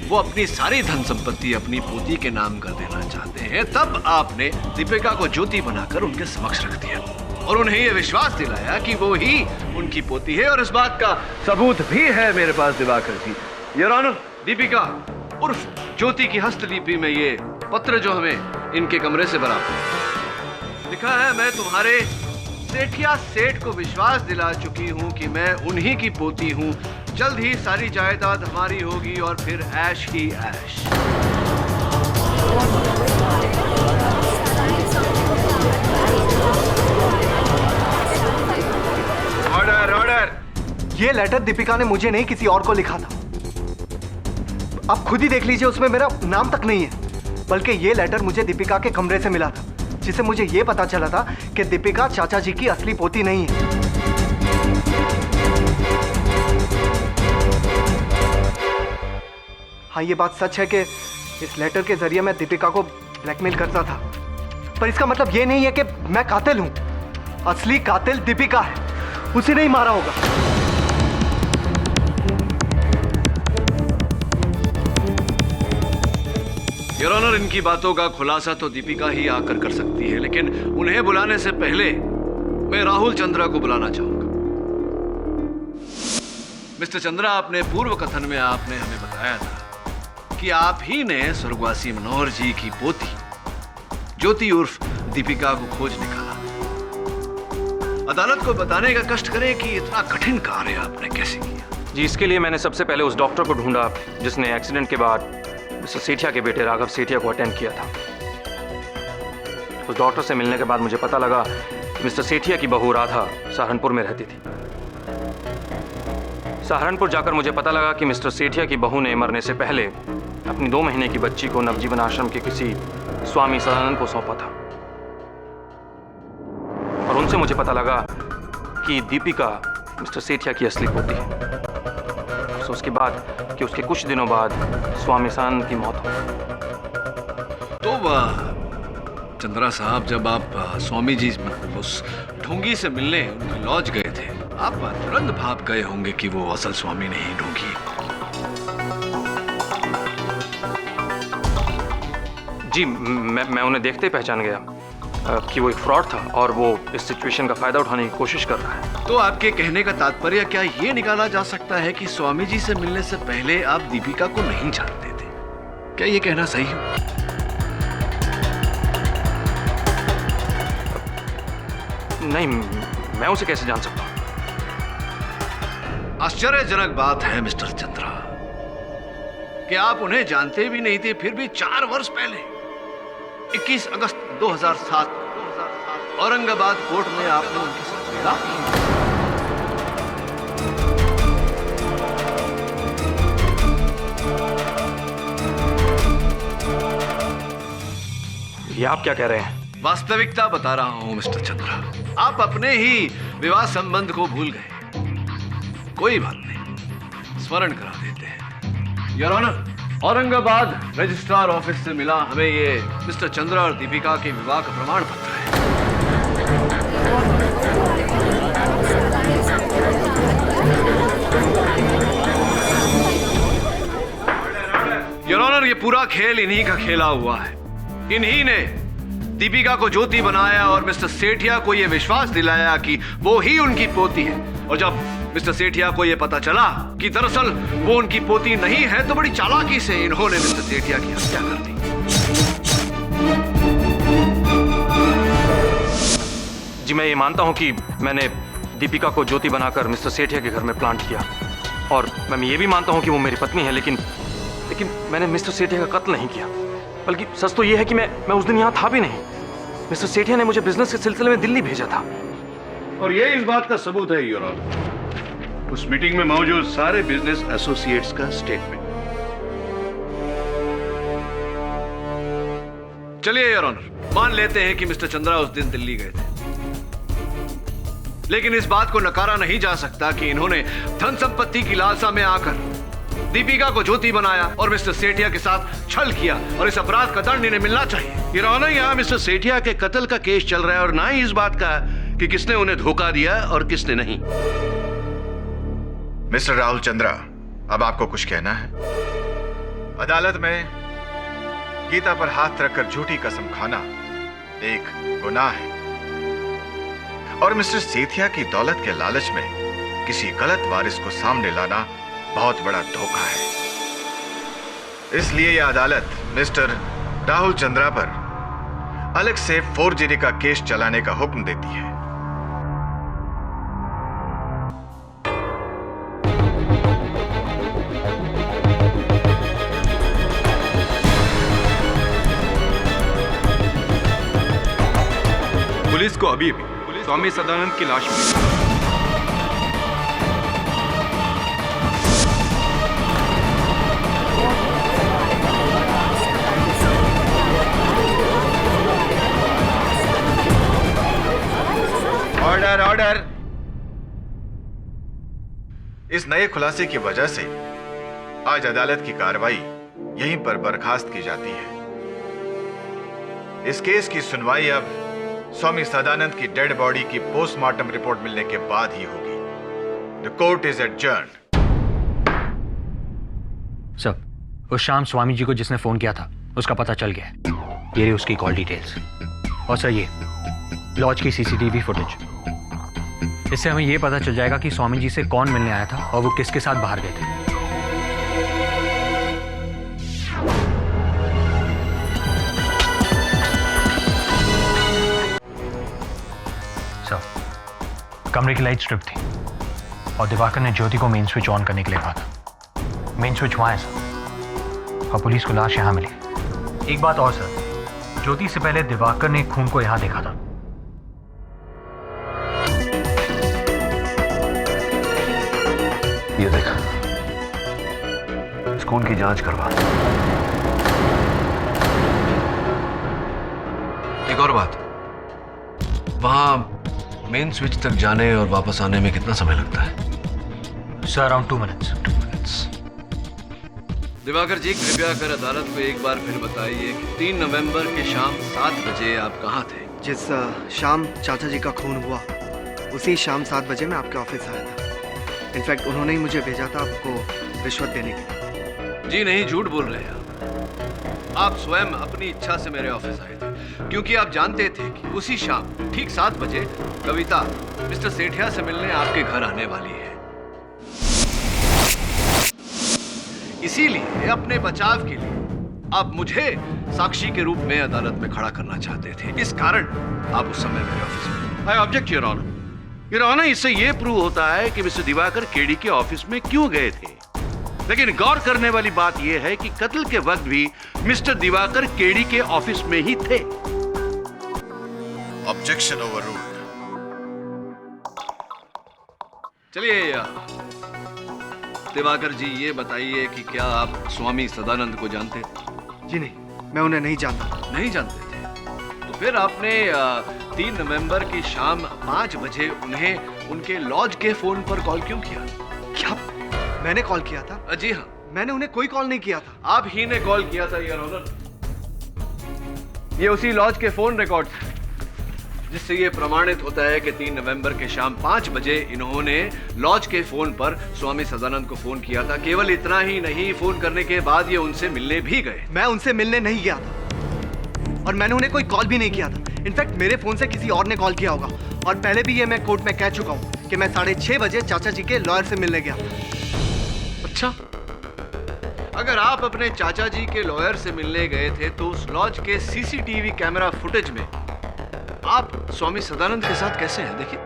वो अपनी सारी धन संपत्ति अपनी पोती के नाम कर देना चाहते हैं, तब आपने दीपिका को ज्योति बनाकर उनके समक्ष रख दिया और उन्हें ये विश्वास दिलाया कि वो ही उनकी पोती है। और इस बात का सबूत भी है मेरे पास दिवाकर जी। योर ऑनर, दीपिका उर्फ ज्योति की हस्तलिपि में ये पत्र जो हमें इनके कमरे से बरामद लिखा है, मैं तुम्हारे सेठिया सेठ को विश्वास दिला चुकी हूँ कि मैं उन्हीं की पोती हूँ। जल्द ही सारी जायदाद हमारी होगी और फिर ऐश ही ऐश। Order, order. ये लेटर दीपिका ने मुझे नहीं, किसी और को लिखा था। आप खुद ही देख लीजिए, उसमें मेरा नाम तक नहीं है। बल्कि ये लेटर मुझे दीपिका के कमरे से मिला था, जिससे मुझे ये पता चला था कि दीपिका चाचा जी की असली पोती नहीं है। हाँ, ये बात सच है कि इस लेटर के जरिए मैं दीपिका को ब्लैकमेल करता था, पर इसका मतलब ये नहीं है कि मैं कातिल हूं। असली कातिल दीपिका है, उसे नहीं मारा होगा। योर ऑनर, इनकी बातों का खुलासा तो दीपिका ही आकर कर सकती है, लेकिन उन्हें बुलाने से पहले मैं राहुल चंद्रा को बुलाना चाहूंगा। मिस्टर चंद्रा, अपने पूर्व कथन में आपने हमें बताया था कि आप ही ने स्वर्गवासी मनोहर जी की पोती ज्योति उर्फ दीपिका को खोज निकाला। अदालत को बताने का कष्ट करें कि इतना कठिन कार्य आपने कैसे किया? जी, इसके लिए मैंने सबसे पहले उस डॉक्टर को ढूंढा जिसने एक्सीडेंट के बाद मिस्टर सेठिया के बेटे राघव सेठिया को अटेंड किया था। उस डॉक्टर से मिलने के बाद मुझे पता लगा कि मिस्टर सेठिया की बहू राधा सहारनपुर में रहती थी। सहारनपुर जाकर मुझे पता लगा कि मिस्टर सेठिया की बहू ने मरने से पहले अपनी 2 महीने की बच्ची को नवजीवन आश्रम के किसी स्वामी सदानंद को सौंपा था। और उनसे मुझे पता लगा कि दीपिका मिस्टर सेठिया की असली पोती है। तो उसके बाद कि उसके कुछ दिनों बाद स्वामी सदानंद की मौत हो। तो चंद्रा साहब, जब आप स्वामी जी उस ढोंगी से मिलने उनके लॉज गए थे, आप तुरंत भाप गए होंगे कि वो असल स्वामी नहीं ढोंगी। जी, मैं उन्हें देखते पहचान गया कि वो एक फ्रॉड था और वो इस सिचुएशन का फायदा उठाने की कोशिश कर रहा है। तो आपके कहने का तात्पर्य क्या ये निकाला जा सकता है कि स्वामी जी से मिलने से पहले आप दीपिका को नहीं जानते थे? क्या ये कहना सही है? नहीं, मैं उसे कैसे जान सकता हूँ? आश्चर्यजनक बात है मिस्टर चंद्रा कि आप उन्हें जानते भी नहीं थे, फिर भी 4 वर्ष पहले 21 अगस्त 2007 औरंगाबाद कोर्ट में आपने उनके साथ मिला। ये आप क्या कह रहे हैं? वास्तविकता बता रहा हूं मिस्टर चंद्रा। आप अपने ही विवाह संबंध को भूल गए। कोई बात नहीं, स्मरण करा देते हैं। Your honour, Aurangabad registrar office से मिला हमें ये मिस्टर चंद्रा और दीपिका के विवाह का प्रमाण पत्र है। योर ऑनर, ये पूरा खेल इन्हीं का खेला हुआ है। इन्हीं ने दीपिका को ज्योति बनाया और मिस्टर सेठिया को यह विश्वास दिलाया कि वो ही उनकी पोती है। और जब मिस्टर सेठिया को यह पता चला कि दरअसल वो उनकी पोती नहीं है, तो बड़ी चालाकी से इन्होंने मिस्टर सेठिया की हत्या कर दी। जी मैं ये मानता हूँ कि मैंने दीपिका को ज्योति बनाकर मिस्टर सेठिया के घर में प्लांट किया, और मैं ये भी मानता हूँ कि वो मेरी पत्नी है, लेकिन मैंने मिस्टर सेठिया का कत्ल नहीं किया। बल्कि सच तो ये है कि मैं उस दिन यहाँ था भी नहीं। मिस्टर सेठिया ने मुझे बिजनेस के सिलसिले में दिल्ली भेजा था। और ये इस बात का सबूत है योर ऑनर, उस मीटिंग में मौजूद सारे बिजनेस एसोसिएट्स का स्टेटमेंट। चलिए योर ऑनर, मान लेते हैं कि मिस्टर चंद्रा उस दिन दिल्ली गए थे, लेकिन इस बात को नकारा नहीं जा सकता कि इन्होंने धन संपत्ति की लालसा में आकर दीपिका को ज्योति बनाया और मिस्टर सेठिया के साथ छल किया, और इस अपराध का दंड इन्हें मिलना चाहिए। योर ऑनर, यहाँ मिस्टर सेठिया के कत्ल का केस चल रहा है और ना ही इस बात का कि किसने उन्हें धोखा दिया और किसने नहीं। मिस्टर राहुल चंद्रा, अब आपको कुछ कहना है? अदालत में गीता पर हाथ रखकर झूठी कसम खाना एक गुनाह है, और मिस्टर सेठिया की दौलत के लालच में किसी गलत वारिस को सामने लाना बहुत बड़ा धोखा है। इसलिए यह अदालत मिस्टर राहुल चंद्रा पर अलग से फोर्जरी का केस चलाने का हुक्म देती है। पुलिस को अभी स्वामी सदानंद की लाश मिली। Order order. इस नए खुलासे की वजह से आज अदालत की कार्रवाई यहीं पर बर्खास्त की जाती है। इस केस की सुनवाई अब स्वामी सदानंद की डेड बॉडी की पोस्टमार्टम रिपोर्ट मिलने के बाद ही होगी। The court is adjourned. Sir, उस शाम स्वामी जी को जिसने फोन किया था उसका पता चल गया है। ये रही उसकी कॉल डिटेल्स, और सर ये लॉज की सीसीटीवी फुटेज। इससे हमें यह पता चल जाएगा कि स्वामी जी से कौन मिलने आया था और वो किसके साथ बाहर गए थे। सर, कमरे की लाइट स्ट्रिप थी और दिवाकर ने ज्योति को मेन स्विच ऑन करने के लिए कहा था। मेन स्विच वहां है सर, और पुलिस को लाश यहां मिली। एक बात और सर, ज्योति से पहले दिवाकर ने खून को यहां देखा था। ये देख, इस खून की जांच करवा। एक और बात, वहां मेन स्विच तक जाने और वापस आने में कितना समय लगता है? Sir, around 2 minutes. Diwakar ji, कृपया कर अदालत को एक बार फिर बताइए कि 3 नवंबर के शाम 7 बजे आप कहाँ थे? जिस शाम चाचा जी का खून हुआ, उसी शाम 7 बजे मैं आपके ऑफिस आया था। इनफैक्ट उन्होंने ही मुझे भेजा था आपको रिश्वत देने के लिए। जी नहीं, झूठ बोल रहे हैं आप स्वयं अपनी इच्छा से मेरे ऑफिस आए थे, क्योंकि आप जानते थे कि उसी शाम ठीक 7 बजे कविता मिस्टर सेठिया से मिलने आपके घर आने वाली है। इसीलिए अपने बचाव के लिए आप मुझे साक्षी के रूप में अदालत में खड़ा करना चाहते थे। इस कारण आप उस समय मेरे ऑफिस में। I object your honour. Your honour, इससे यह प्रूव होता है कि मिस्टर दिवाकर केडी के ऑफिस में क्यों गए थे। लेकिन गौर करने वाली बात यह है कि कत्ल के वक्त भी मिस्टर दिवाकर केडी के ऑफिस में ही थे। Objection overruled. चलिए दिवाकर जी, ये बताइए कि क्या आप स्वामी सदानंद को जानते थे? जी नहीं, मैं उन्हें नहीं जानता। नहीं जानते थे? तो फिर आपने 3 नवंबर की शाम 5 बजे उन्हें उनके लॉज के फोन पर कॉल क्यों किया? क्या मैंने कॉल किया था? जी हाँ, मैंने उन्हें कोई कॉल नहीं किया था। आप ही ने कॉल किया था योर ऑनर। ये उसी लॉज के फोन रिकॉर्ड है जिससे ये प्रमाणित होता है कि 3 नवंबर के शाम 5 बजे इन्होंने लॉज के फोन पर स्वामी सदानंद को फोन किया था। केवल इतना ही नहीं, फोन करने के बाद ये उनसे मिलने भी गए। मैं उनसे मिलने नहीं गया था और मैंने उन्हें कोई कॉल भी नहीं किया था। इनफैक्ट मेरे फोन से किसी और ने कॉल किया होगा, और पहले भी ये मैं कोर्ट में कह चुका हूँ कि मैं 6:30 बजे चाचा जी के लॉयर से मिलने गया। अच्छा, अगर आप अपने चाचा जी के लॉयर से मिलने गए थे तो उस लॉज के सीसीटीवी कैमरा फुटेज में आप स्वामी सदानंद के साथ कैसे हैं? देखिए।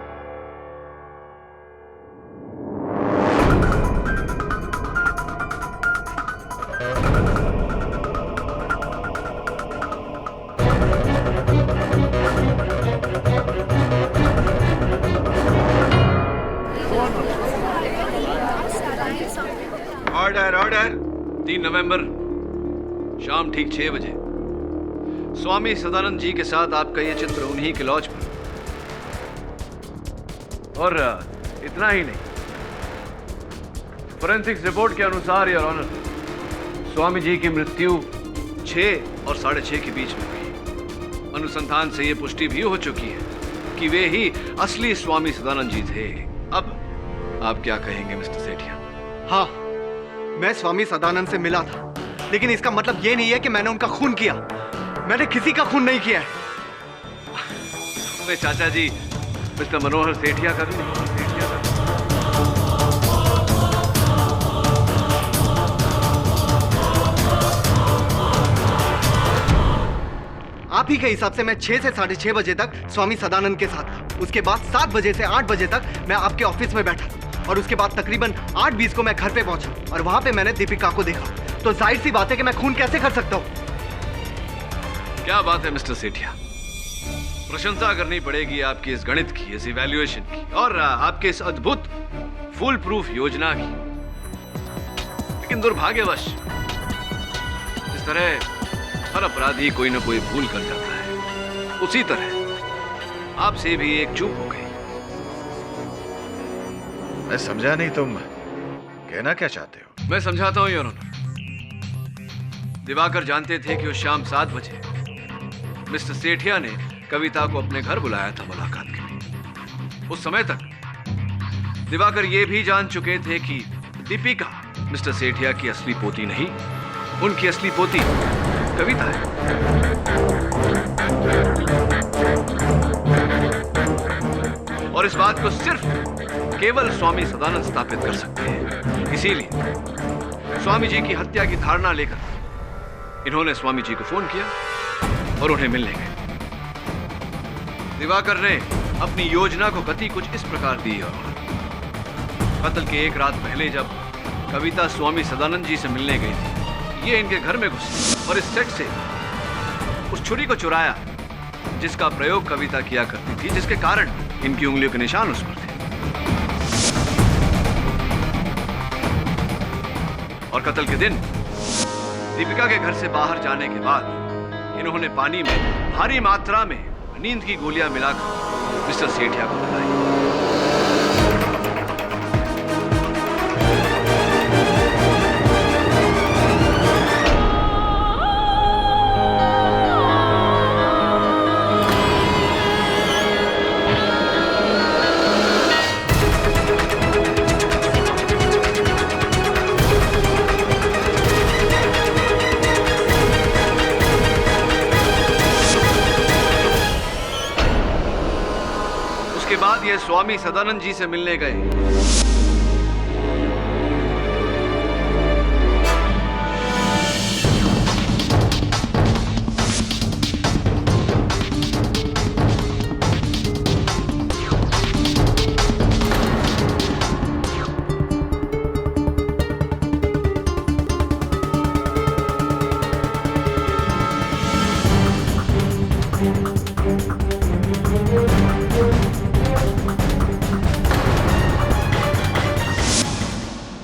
Order order. 3 नवंबर शाम ठीक 6 बजे स्वामी सदानंद जी के साथ आपका ये चित्र उन्हीं के लॉज पर। और इतना ही नहीं, फोरेंसिक्स रिपोर्ट के अनुसार योर ऑनर, स्वामी जी की मृत्यु 6 और 6:30 के बीच में हुई। अनुसंधान से ये पुष्टि भी हो चुकी है कि वे ही असली स्वामी सदानंद जी थे। अब आप क्या कहेंगे मिस्टर सेठिया? हाँ, मैं स्वामी सदानंद से मिला था, लेकिन इसका मतलब ये नहीं है कि मैंने उनका खून किया। मैंने किसी का खून नहीं किया है। मैं चाचा जी मिस्टर मनोहर सेठिया का भी नहीं। आप ही के हिसाब से मैं 6 से 6:30 बजे तक स्वामी सदानंद के साथ था। उसके बाद 7 बजे से 8 बजे तक मैं आपके ऑफिस में बैठा और उसके बाद तकरीबन 8:20 को मैं घर पे पहुंचा और वहां पे मैंने दीपिका को देखा। तो जाहिर सी बात है कि मैं खून कैसे कर सकता हूं? क्या बात है मिस्टर सेठिया, प्रशंसा करनी पड़ेगी आपकी इस गणित की, इस इवैल्यूएशन की और आपके इस अद्भुत फुल प्रूफ योजना की। लेकिन दुर्भाग्यवश जिस तरह हर अपराधी कोई ना कोई भूल कर जाता है, उसी तरह आपसे भी एक चूक हो गई। मैं समझा नहीं, तुम कहना क्या चाहते हो? मैं समझाता हूं योर ऑनर। दिवाकर जानते थे कि उस शाम 7 बजे मिस्टर सेठिया ने कविता को अपने घर बुलाया था मुलाकात के लिए। उस समय तक दिवाकर ये भी जान चुके थे कि दीपिका मिस्टर सेठिया की असली पोती नहीं, उनकी असली पोती कविता है। और इस बात को सिर्फ केवल स्वामी सदानंद स्थापित कर सकते हैं। इसीलिए स्वामी जी की हत्या की धारणा लेकर इन्होंने स्वामी जी को फोन किया और उन्हें मिलने गए। दिवाकर ने अपनी योजना को गति कुछ इस प्रकार दी और कत्ल के एक रात पहले जब कविता स्वामी सदानंद जी से मिलने गई थी, ये इनके घर में घुसी और इस सेट से उस छुरी को चुराया जिसका प्रयोग कविता किया करती थी, जिसके कारण इनकी उंगलियों के निशान उस पर थे। और कत्ल के दिन दीपिका के घर से बाहर जाने के बाद इन्होंने पानी में भारी मात्रा में नींद की गोलियां मिलाकर मिस्टर सेठिया को बताई। उसके बाद ये स्वामी सदानंद जी से मिलने गए।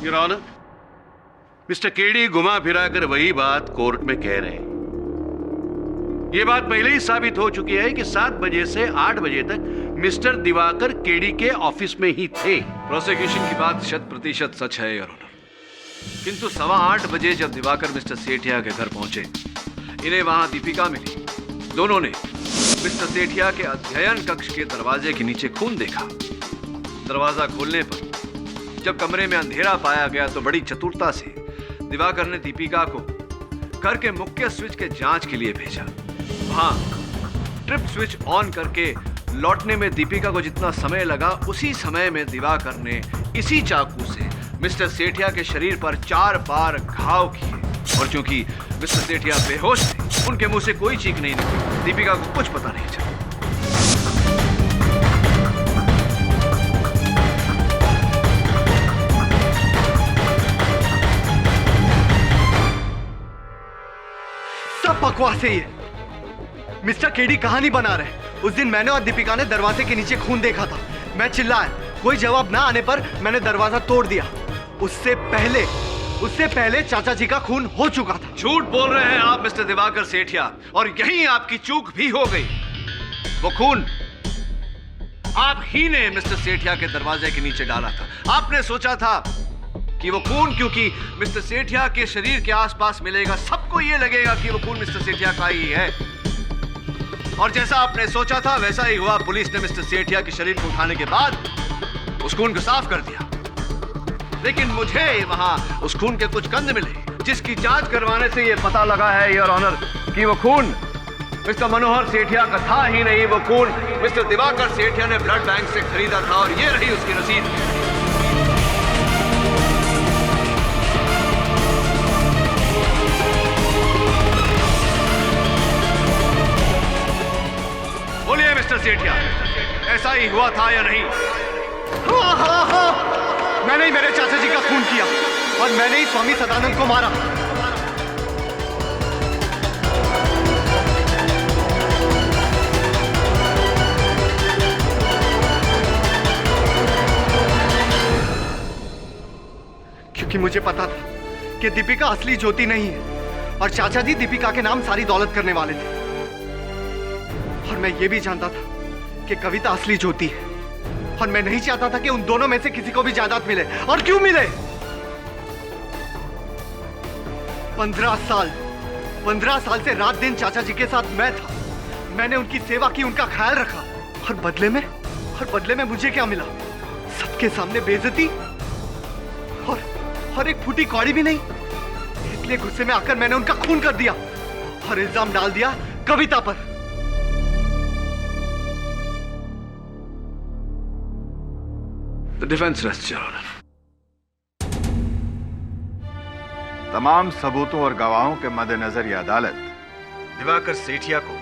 योर ऑनर, मिस्टर केडी घुमा फिरा कर वही बात कोर्ट में कह रहे हैं। यह बात पहले ही साबित हो चुकी है कि 7 बजे से 8 बजे तक मिस्टर दिवाकर केडी के ऑफिस में ही थे। प्रोसिक्यूशन की बात 100% सच है योर ऑनर। किंतु 8:15 बजे जब दिवाकर मिस्टर सेठिया के घर पहुंचे, इन्हें वहां दीपिका मिली। दोनों ने मिस्टर सेठिया के अध्ययन कक्ष के दरवाजे के नीचे खून देखा। दरवाजा खोलने पर जब कमरे में अंधेरा पाया गया तो बड़ी चतुरता से दिवाकर ने दीपिका को घर के मुख्य स्विच के जांच के लिए भेजा। वहां ट्रिप स्विच ऑन करके लौटने में दीपिका को जितना समय लगा, उसी समय में दिवाकर ने इसी चाकू से मिस्टर सेठिया के शरीर पर 4 बार घाव किए। और चूंकि मिस्टर सेठिया बेहोश थे, उनके मुंह से कोई चीख नहीं निकली, दीपिका को कुछ पता नहीं चला। बकवास है ये। मिस्टर केडी कहानी बना रहे। उस दिन मैंने और दीपिका ने दरवाजे के नीचे खून देखा था। मैं चिल्लाया, कोई जवाब ना आने पर मैंने दरवाजा तोड़ दिया। उससे पहले चाचा जी का खून हो चुका था। झूठ बोल रहे हैं आप मिस्टर दिवाकर सेठिया, और यही आपकी चूक भी हो गई। वो खून आप ही ने मिस्टर सेठिया के दरवाजे के नीचे डाला था। आपने सोचा था कि वो खून क्योंकि मिस्टर सेठिया के शरीर के आसपास मिलेगा, सबको ये लगेगा कि वो खून मिस्टर सेठिया का ही है। और जैसा आपने सोचा था वैसा ही हुआ। पुलिस ने मिस्टर सेठिया के शरीर को उठाने के बाद उस खून को साफ कर दिया, लेकिन मुझे वहां उस खून के कुछ कंद मिले, जिसकी जांच करवाने से यह पता लगा है योर ऑनर कि वो खून मिस्टर मनोहर सेठिया का था ही नहीं। वो खून मिस्टर दिवाकर सेठिया ने ब्लड बैंक से खरीदा था, और ये रही उसकी रसीद। बोलिए मिस्टर सेठिया, ऐसा ही हुआ था या नहीं? हाँ। मैंने ही मेरे चाचा जी का खून किया, और मैंने ही स्वामी सदानंद को मारा। क्योंकि मुझे पता था कि दीपिका असली ज्योति नहीं है, और चाचा जी दीपिका के नाम सारी दौलत करने वाले थे। और मैं ये भी जानता था कि कविता असली ज्योति है, और मैं नहीं चाहता था कि उन दोनों में से किसी को भी जायदाद मिले। और क्यों मिले? 15 साल से रात दिन चाचा जी के साथ मैं था। मैंने उनकी सेवा की, उनका ख्याल रखा, और बदले में मुझे क्या मिला? सबके सामने बेइज्जती और एक फूटी कौड़ी भी नहीं। इसलिए गुस्से में आकर मैंने उनका खून कर दिया और इल्जाम डाल दिया कविता पर। The defense rests, Your Honor. तमाम सबूतों और गवाहों के मद्देनजर यह अदालत दिवाकर सेठिया को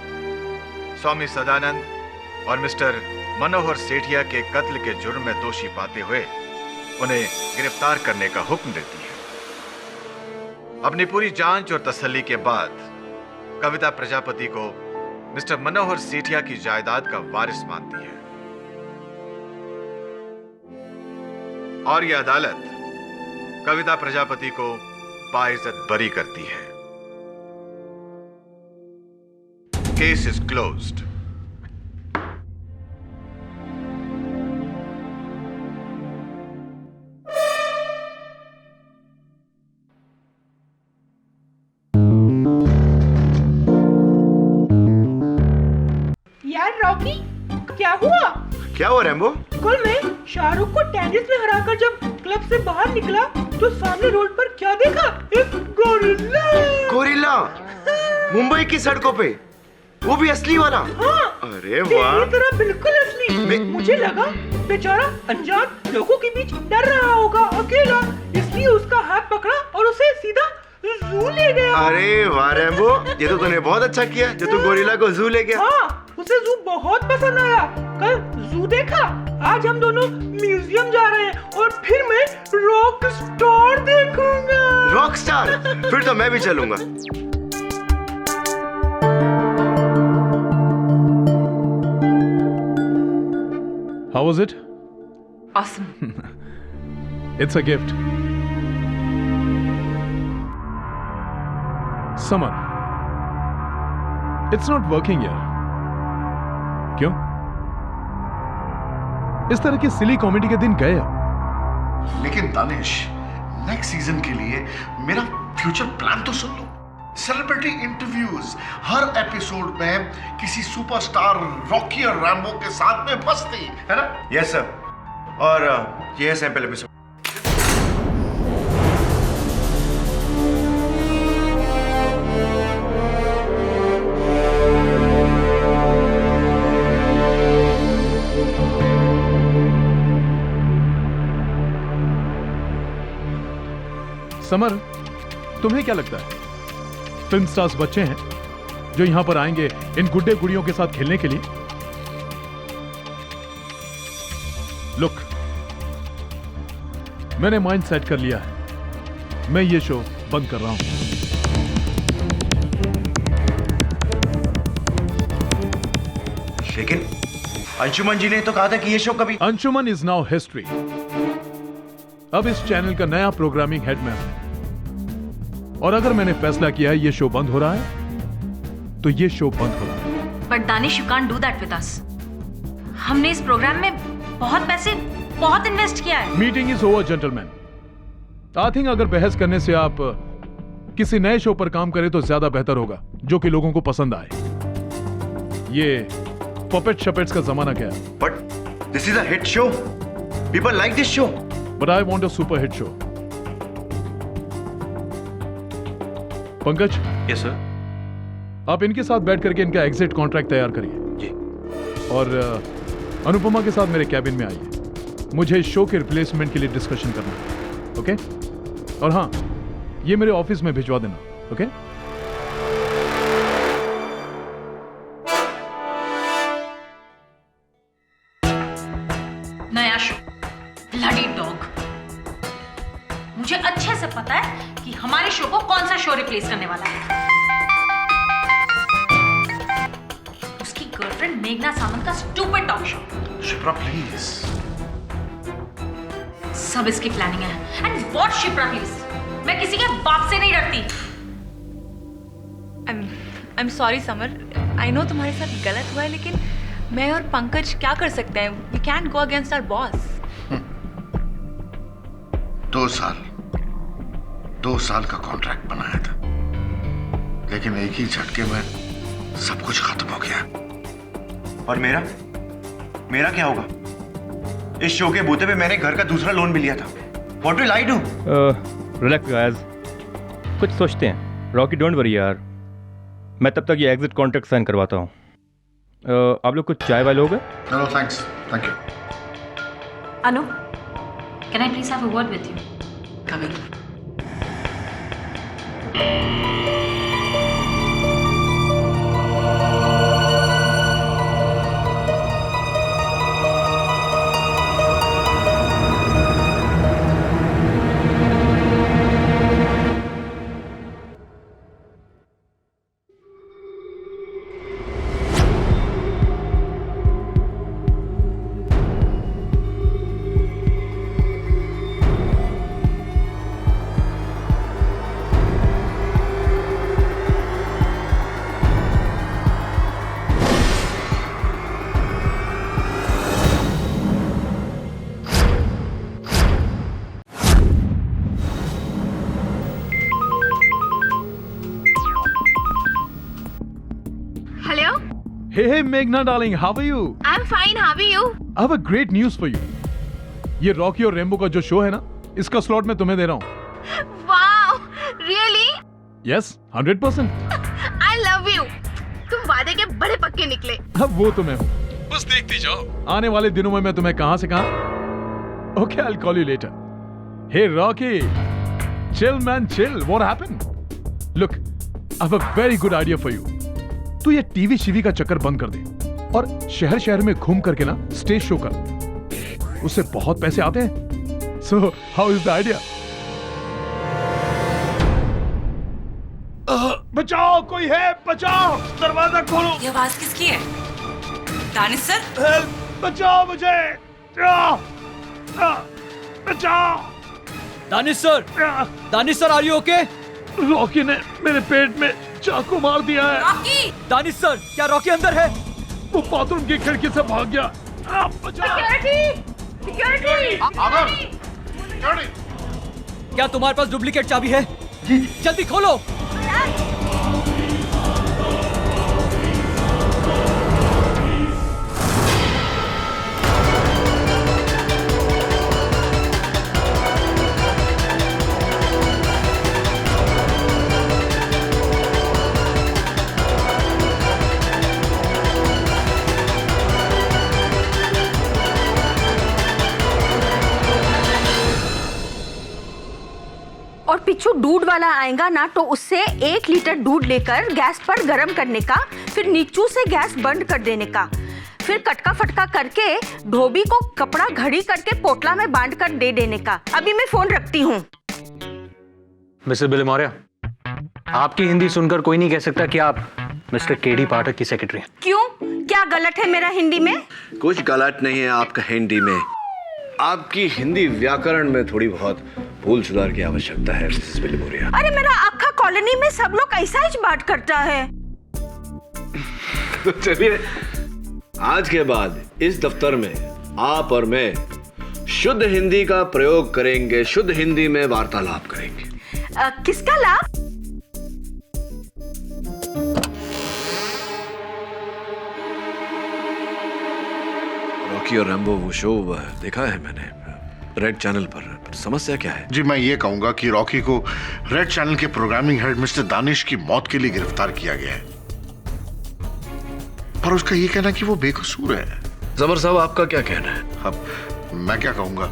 स्वामी सदानंद और मिस्टर मनोहर सेठिया के कत्ल के जुर्म में दोषी पाते हुए उन्हें गिरफ्तार करने का हुक्म देती है। अपनी पूरी जांच और तसल्ली के बाद कविता प्रजापति को मिस्टर मनोहर सेठिया की जायदाद का वारिस मानती है, और यह अदालत कविता प्रजापति को बाइज्जत बरी करती है। Case is closed. यार रॉकी, क्या हुआ? क्या हुआ रैम्बो? कल मैं शाहरुख को टेनिस में हराकर जब क्लब से बाहर निकला तो सामने रोड पर क्या देखा? एक गोरिल्ला मुंबई की सड़कों पे, वो भी असली वाला? हाँ, अरे वाह, तेरी तरह बिल्कुल असली। मुझे लगा बेचारा अनजान लोगों के बीच डर रहा होगा अकेला, इसलिए उसका हाथ पकड़ा और उसे सीधा जू ले गया। अरे वाह रैम्बो, ये तो तूने बहुत अच्छा किया जो तू गोरिल्ला को जू ले गया। हाँ, उसे जू बहुत पसंद आया। कल जू देखा, आज हम दोनों म्यूजियम जा रहे हैं और फिर मैं रॉक स्टार देखूंगा। Rock star? फिर तो मैं भी चलूंगा। How was it? Awesome. It's a gift. Summer. It's not working here. क्यों? इस तरह की सिली कॉमेडी के दिन गए अब। लेकिन दानिश, नेक्स्ट सीजन के लिए मेरा फ्यूचर प्लान तो सुन लो। सेलिब्रिटी इंटरव्यूज, हर एपिसोड में किसी सुपरस्टार रॉकी और रैम्बो के साथ में मस्ती, है ना? यस सर, और ये है सैंपल एपिसोड। समर, तुम्हें क्या लगता है फिल्म स्टार्स बच्चे हैं जो यहां पर आएंगे इन गुड्डे गुड़ियों के साथ खेलने के लिए? लुक, मैंने माइंड सेट कर लिया है, मैं ये शो बंद कर रहा हूं। लेकिन अंशुमन जी ने तो कहा था कि ये शो कभी। Anshuman is now history. अब इस चैनल का नया प्रोग्रामिंग हेड मैं हूं। और अगर मैंने फैसला किया है ये शो बंद हो रहा है तो ये शो बंद हो रहा है। But Danish, you can't do that with us. हमने इस प्रोग्राम में बहुत पैसे, बहुत इन्वेस्ट किया है। Meeting is over gentleman. I think अगर बहस करने से आप किसी नए शो पर काम करें तो ज्यादा बेहतर होगा, जो कि लोगों को पसंद आए। ये पपेट शपेट्स का जमाना गया। But this is a hit show, people like this show. But I want a super hit show. Pankaj. Yes sir. आप इनके साथ बैठ करके इनका एग्जिट कॉन्ट्रैक्ट तैयार करिए जी। और अनुपमा के साथ मेरे कैबिन में आइए। मुझे इस शो के रिप्लेसमेंट के लिए डिस्कशन करना है। ओके? और हाँ, ये मेरे ऑफिस में भिजवा देना। ओके? नया शो ब्लडी डॉग। मुझे अच्छे से पता है कि हमारे शो को कौन सा शो रिप्लेस करने वाला है। उसकी गर्लफ्रेंड मेघना सामंत का stupid talk show. Shipra please. सब इसकी प्लानिंग है। And what Shipra please? मैं किसी के बाप से नहीं डरती। I am sorry summer, I know तुम्हारे साथ गलत हुआ है, लेकिन मैं और पंकज क्या कर सकते हैं? We can go against our boss. 2 साल का कॉन्ट्रैक्ट बनाया था, लेकिन एक ही झटके में सब कुछ खत्म हो गया। और मेरा क्या होगा? इस शो के बूते पे मैंने घर का दूसरा लोन भी लिया था। What will I do? Relax guys, कुछ सोचते हैं। रॉकी डोंट वरी यार, मैं तब तक ये एग्जिट कॉन्ट्रैक्ट साइन करवाता हूँ। आप लोग कुछ चाय वाले लोगे? No thanks, thank you. Anu, can I please have a word with you? Coming. Hey Meghna darling, how are you? I'm fine, how are you? I have a great news for you. ये Rocky और rainbow का जो show है ना, इसका slot मैं तुम्हें दे रहा हूँ। Wow, really? Yes, 100%. I love you. तुम वादे के बड़े पक्के निकले। अब वो तो मैं हूँ, बस देखती जाओ। आने वाले दिनों में मैं तुम्हें कहाँ से कहाँ। Okay, I'll call you later. Hey Rocky, chill man, chill. What happened? Look, I have a very good idea for you. तू ये टीवी शीवी का चक्कर बंद कर दे और शहर शहर में घूम करके ना स्टेज शो कर। उससे बहुत पैसे आते हैं। So, how is the idea? बचाओ, कोई है? बचाओ, दरवाजा खोलो। ये आवाज किसकी है? दानिश सर? हेल्प, बचाओ मुझे। बचाओ। Danish sir, are you okay? Rocky ने मेरे पेट में चाकू मार दिया है। रॉकी! दानिश सर, क्या रॉकी अंदर है? वो बाथरूम की खिड़की से भाग गया। क्या तुम्हारे पास डुप्लीकेट चाबी है? जी। जल्दी खोलो। और पिछू दूध वाला आएगा ना, तो उससे 1 लीटर दूध लेकर गैस पर गर्म करने का, फिर नीचू से गैस बंद कर देने का, फिर कटका फटका करके धोबी को कपड़ा घड़ी करके पोटला में बांध कर दे देने का। अभी मैं फोन रखती हूँ। मिस्टर बिल मौर्य, आपकी हिंदी सुनकर कोई नहीं कह सकता कि आप मिस्टर केडी पाठक की सेक्रेटरी हैं। क्यों? क्या गलत है मेरा हिंदी में? कुछ गलत नहीं है आपका हिंदी में, आपकी हिंदी व्याकरण में थोड़ी बहुत भूल सुधार की आवश्यकता है मिसेस बिलीमोरिया। अरे मेरा आखा कॉलोनी में सब लोग ऐसा ही बात करता है। तो चलिए आज के बाद इस दफ्तर में आप और मैं शुद्ध हिंदी का प्रयोग करेंगे, शुद्ध हिंदी में वार्तालाप करेंगे। किसका लाभ? रॉकी और रैम्बो वो शो देखा है मैंने रेड चैनल पर। समस्या क्या है? जी मैं ये कहूंगा कि रॉकी को रेड चैनल के प्रोग्रामिंग हेड मिस्टर दानिश की मौत के लिए गिरफ्तार किया गया है, पर उसका ये कहना कि वो बेकसूर है। जमर साहब आपका क्या कहना है? अब मैं क्या कहूंगा,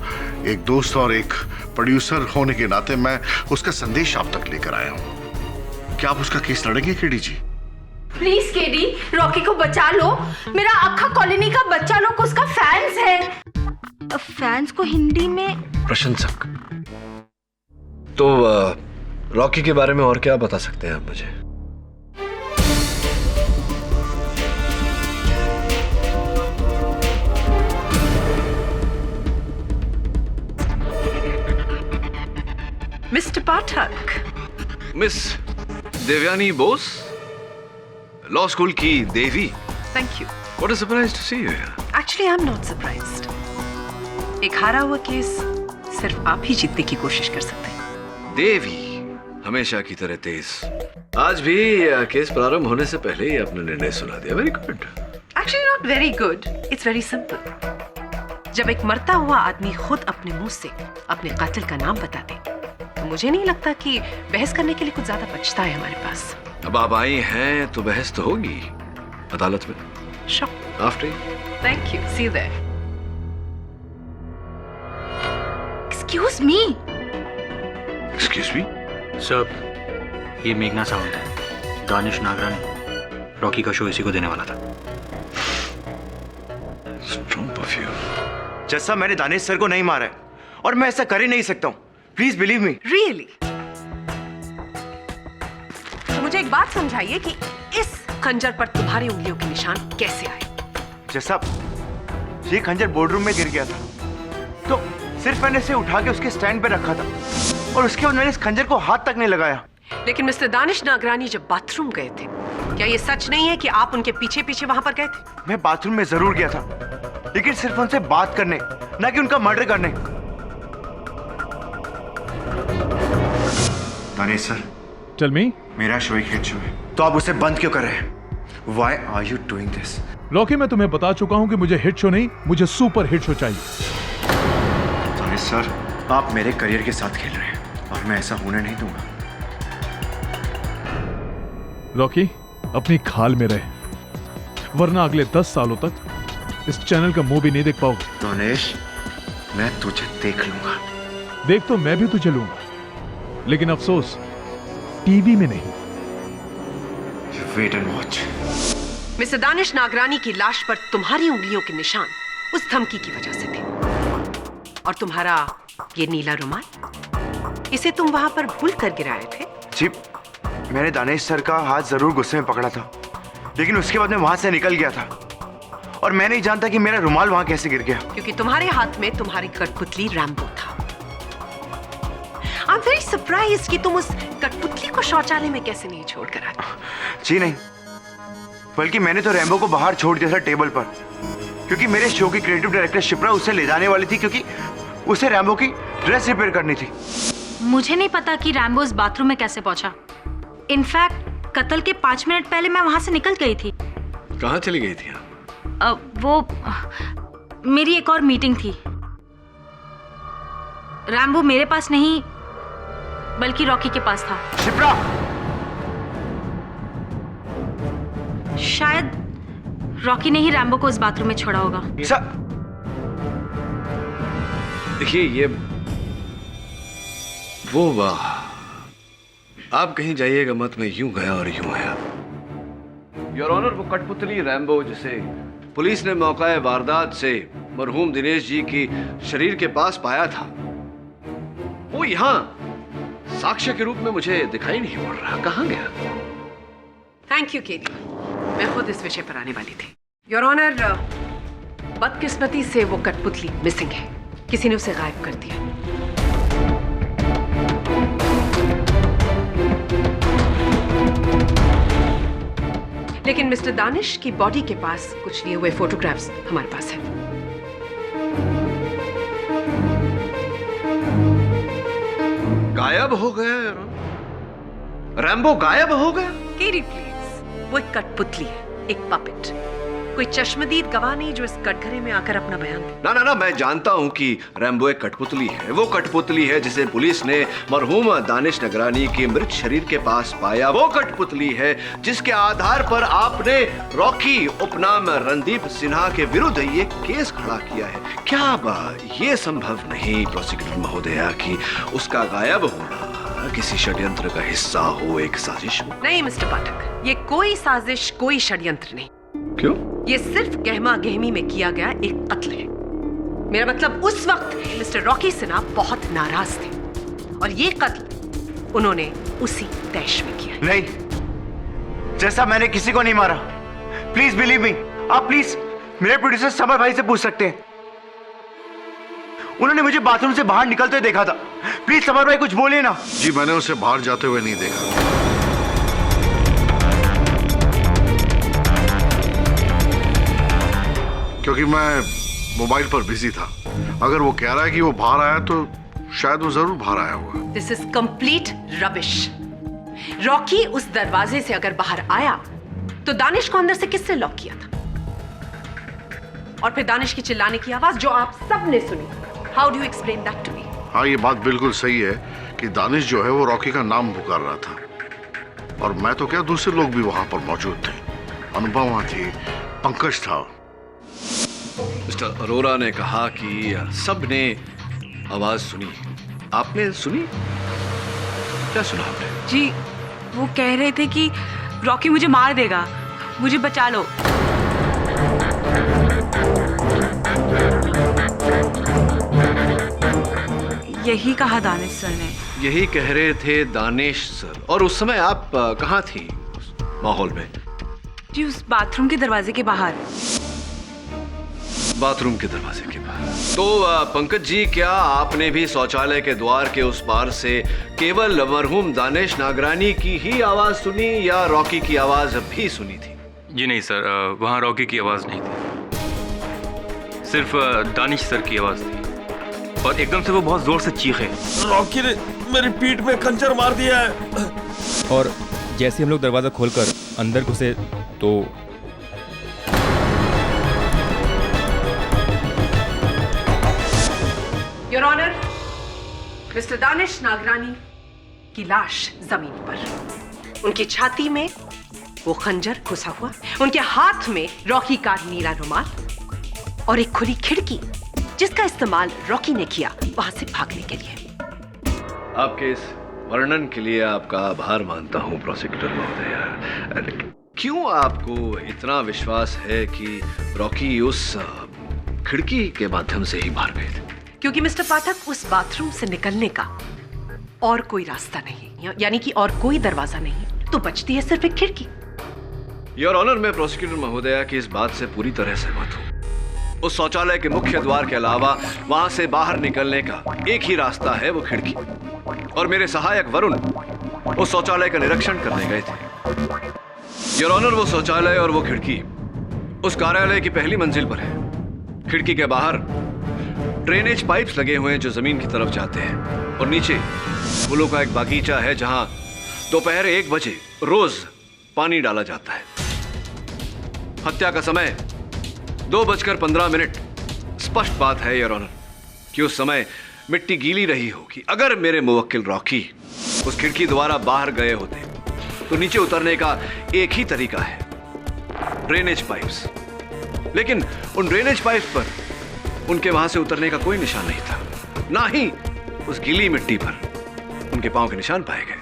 एक दोस्त और एक प्रोड्यूसर होने के नाते मैं उसका संदेश आप तक लेकर आया हूं। क्या आप उसका केस लड़ेंगे KD ji? Please KD, Rocky को बचा लो। मेरा आखा कॉलोनी का बच्चा लोग उसका फैंस है। फैंस को हिंदी में प्रशंसक। तो रॉकी के बारे में और क्या बता सकते हैं आप मुझे? Mister Pathak. Miss Devyani Bose, law school की देवी। Thank you. What a surprise to see you here. Actually I am not surprised. एक हारा हुआ केस सिर्फ आप ही जीतने की कोशिश कर सकते हैं। देवी हमेशा की तरह तेज। आज भी केस प्रारंभ होने से पहले ही अपना निर्णय सुना दिया। Very good. Actually not very good, it's very simple. जब एक मरता हुआ आदमी खुद अपने मुंह से अपने कातिल का नाम बता दे तो मुझे नहीं लगता कि बहस करने के लिए कुछ ज्यादा बचता है हमारे पास। अब आप आई हैं तो बहस तो होगी अदालत में। Sure. After you. Thank you. See you there. Excuse me. Excuse me? Sir ये मेघना सावंत है, दानिश नागरानी रॉकी का शो इसी को देने वाला था। Strong of you. जज साहब मैंने दानिश सर को नहीं मारा है और मैं ऐसा कर ही नहीं सकता हूँ। Please believe me. Really? तो मुझे एक बात समझाइए कि इस खंजर पर तुम्हारी उंगलियों के निशान कैसे आए? जज साहब ये खंजर बोर्डरूम में गिर गया था तो सिर्फ मैंने इसे उठा के उसके स्टैंड पे रखा था और उसके बाद मैंने इस खंजर को हाथ तक नहीं लगाया। लेकिन मिस्टर दानिश नागरानी जब बाथरूम गए थे, क्या ये सच नहीं है कि आप उनके पीछे पीछे वहां पर गए थे? मैं बाथरूम में जरूर गया था लेकिन सिर्फ उनसे बात करने, ना कि उनका मर्डर करने। Danish sir, tell me. मेरा शो एक हिट शो है तो आप उसे बंद क्यों कर रहे हैं? Why are you doing this? Rocky मैं तुम्हें बता चुका हूं कि मुझे हिट शो नहीं, मुझे सुपर हिट शो चाहिए। दानिश सर, आप मेरे करियर के साथ खेल रहे हैं और मैं ऐसा होने नहीं दूंगा। रॉकी अपनी खाल में रहे, वरना अगले 10 सालों तक इस चैनल का मुंह भी नहीं देख पाओगे। दानिश, मैं तुझे देख लूंगा। देख तो मैं भी तुझे लूंगा, लेकिन अफसोस टीवी में नहीं। Wait and watch. Mister Danish Nagrani की लाश पर तुम्हारी उंगलियों के निशान उस धमकी की वजह से थे, और तुम्हारा ये नीला रुमाल, इसे तुम वहां पर भूल कर गिराए थे। जी, मैंने दानिश सर का हाथ जरूर गुस्से में पकड़ा था, लेकिन उसके बाद मैं वहां से निकल गया था और मैं नहीं जानता कि मेरा रुमाल वहां कैसे गिर गया। क्योंकि तुम्हारे हाथ में तुम्हारी कठपुतली रैम्बो था। आई एम वेरी सरप्राइज्ड कि तुम उस कठपुतली को शौचालय में कैसे नहीं छोड़कर आए। जी नहीं, बल्कि मैंने तो रैम्बो को बाहर छोड़ दिया था टेबल पर, क्योंकि मेरे शो की क्रिएटिव डायरेक्टर शिप्रा उसे ले जाने वाली थी, क्योंकि उसे रैम्बो की ड्रेस रिपेयर करनी थी। मुझे नहीं पता कि रैम्बो इस बाथरूम में कैसे पहुंचा। इनफैक्ट कत्ल के 5 मिनट पहले मैं वहां से निकल गई थी। कहाँ चली गई थी आप? वो मेरी एक और मीटिंग थी। रैम्बो मेरे पास नहीं बल्कि रॉकी के पास था। शिप्रा! शायद रॉकी ने ही रैम्बो को इस बाथरूम में छोड़ा होगा। देखिए ये वो वाह, आप कहीं जाइएगा मत, मैं यूं गया और यूं आया। योर ऑनर, वो कठपुतली रैम्बो जिसे पुलिस ने मौका वारदात से मरहूम दिनेश जी की शरीर के पास पाया था, वो यहाँ साक्ष्य के रूप में मुझे दिखाई नहीं पड़ रहा। कहाँ गया? थैंक यू केडी, मैं खुद इस विषय पर आने वाली थी। योर ऑनर, बदकिस्मती से वो कठपुतली मिसिंग है। किसी ने उसे गायब कर दिया। लेकिन मिस्टर दानिश की बॉडी के पास कुछ लिए हुए फोटोग्राफ्स हमारे पास है। गायब हो गया रैम्बो, गायब हो गया। केडी प्लीज, वो एक कठपुतली है, एक पपेट। कोई चश्मदीद गवाह नहीं जो इस कटघरे में आकर अपना बयान दे। ना ना ना, मैं जानता हूँ कि रैम्बो एक कठपुतली है। वो कठपुतली है जिसे पुलिस ने मरहूम दानिश नगरानी के मृत शरीर के पास पाया। वो कठपुतली है जिसके आधार पर आपने रॉकी उपनाम रणदीप सिन्हा के विरुद्ध ये केस खड़ा किया है। क्या ये संभव नहीं प्रोसिक्यूटर महोदया कि उसका गायब होना किसी षड्यंत्र का हिस्सा हो, एक साजिश हो? नहीं मिस्टर पाठक, ये कोई साजिश, कोई षड्यंत्र नहीं। क्यों? ये सिर्फ गहमा गहमी में किया गया एक कत्ल है। मेरा मतलब उस वक्त मिस्टर रॉकी सिन्हा बहुत नाराज थे और ये कत्ल उन्होंने उसी दैश में किया। नहीं, जैसा मैंने किसी को नहीं मारा। Please believe me. आप प्लीज मेरे प्रोड्यूसर समर भाई से पूछ सकते हैं। उन्होंने मुझे बाथरूम से बाहर निकलते हुए देखा था। प्लीज समर भाई कुछ बोलिए ना। जी मैंने उसे बाहर जाते हुए नहीं देखा। क्योंकि मैं मोबाइल पर बिजी था। अगर वो कह रहा है कि वो बाहर आया तो शायद वो जरूर बाहर आया होगा। This is complete rubbish. Rocky उस दरवाजे से अगर बाहर आया तो दानिश को अंदर से किसने लॉक किया था? और फिर दानिश की चिल्लाने की आवाज जो आप सबने सुनी। How do you explain that to me? हाँ, ये बात बिल्कुल सही है कि दानिश जो है वो रॉकी का नाम पुकार रहा था। और मैं तो क्या, दूसरे लोग भी वहां पर मौजूद थे। अनुपमा थी, पंकज था। मिस्टर अरोरा ने कहा कि सबने आवाज सुनी। आपने सुनी? क्या सुना आपने? जी, वो कह रहे थे कि रॉकी मुझे मार देगा, मुझे बचा लो। यही कहा दानिश सर ने। यही कह रहे थे दानिश सर। और उस समय आप कहाँ थी माहौल में? जी, उस बाथरूम के दरवाजे के बाहर। बाथरूम के दरवाजे के बाहर। तो पंकज जी, क्या आपने भी शौचालय के द्वार के उस पार से केवल मरहूम दानिश नागरानी की ही आवाज सुनी या रॉकी की आवाज भी सुनी थी? जी नहीं सर, वहाँ रॉकी की आवाज़ नहीं थी, सिर्फ दानिश सर की आवाज़ थी। और एकदम से वो बहुत जोर से चीखे। रॉकी ने मेरी पीठ में खंजर मार दिया है। और जैसे हम लोग दरवाजा खोलकर अंदर घुसे तो your honour, mister Danish Nagrani की लाश जमीन पर, उनकी छाती में वो खंजर घुसा हुआ, उनके हाथ में रॉकी का नीला रुमाल और एक खुली खिड़की जिसका इस्तेमाल रॉकी ने किया वहां से भागने के लिए। आपके इस वर्णन के लिए आपका आभार मानता हूं प्रोसिक्यूटर महोदया। क्यों आपको इतना विश्वास है कि रॉकी उस खिड़की के माध्यम से ही बाहर गए थे? क्योंकि मिस्टर पाठक, उस बाथरूम से निकलने का और कोई रास्ता नहीं, यानी कि और कोई दरवाजा नहीं, तो बचती है सिर्फ एक खिड़की। योर ऑनर, मैं प्रोसिक्यूटर महोदया की इस बात से पूरी तरह सहमत हूँ। उस शौचालय के मुख्य द्वार के अलावा वहां से बाहर निकलने का एक ही रास्ता है, वो खिड़की। और मेरे सहायक वरुण उस शौचालय का निरीक्षण करने गए थे। योर ऑनर, वो शौचालय और वो खिड़की उस कार्यालय की पहली मंजिल पर है। खिड़की के बाहर ड्रेनेज पाइप्स लगे हुए हैं जो जमीन की तरफ जाते हैं, और नीचे फूलों का एक बागीचा है जहां दोपहर 1 बजे रोज पानी डाला जाता है। हत्या का समय 2:15 स्पष्ट बात है योर ऑनर कि उस समय मिट्टी गीली रही होगी। अगर मेरे मुवक्किल रॉकी उस खिड़की द्वारा बाहर गए होते तो नीचे उतरने का एक ही तरीका है, ड्रेनेज पाइप्स। लेकिन उन ड्रेनेज पाइप्स पर उनके वहां से उतरने का कोई निशान नहीं था, ना ही उस गीली मिट्टी पर उनके पांव के निशान पाए गए।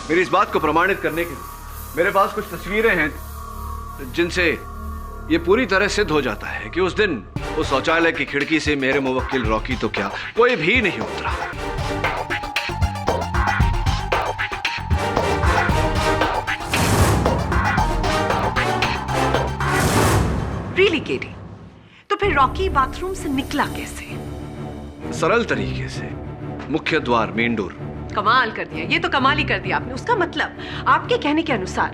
मेरी इस बात को प्रमाणित करने के लिए मेरे पास कुछ तस्वीरें हैं जिनसे यह पूरी तरह सिद्ध हो जाता है कि उस दिन उस शौचालय की खिड़की से मेरे मुवक्किल रॉकी तो क्या, कोई भी नहीं उतरा। फिर रॉकी बाथरूम से निकला कैसे? सरल तरीके से, मुख्य द्वार, मेन डोर। कमाल कर दिया, ये तो कमाल ही कर दिया आपने। उसका मतलब आपके कहने के अनुसार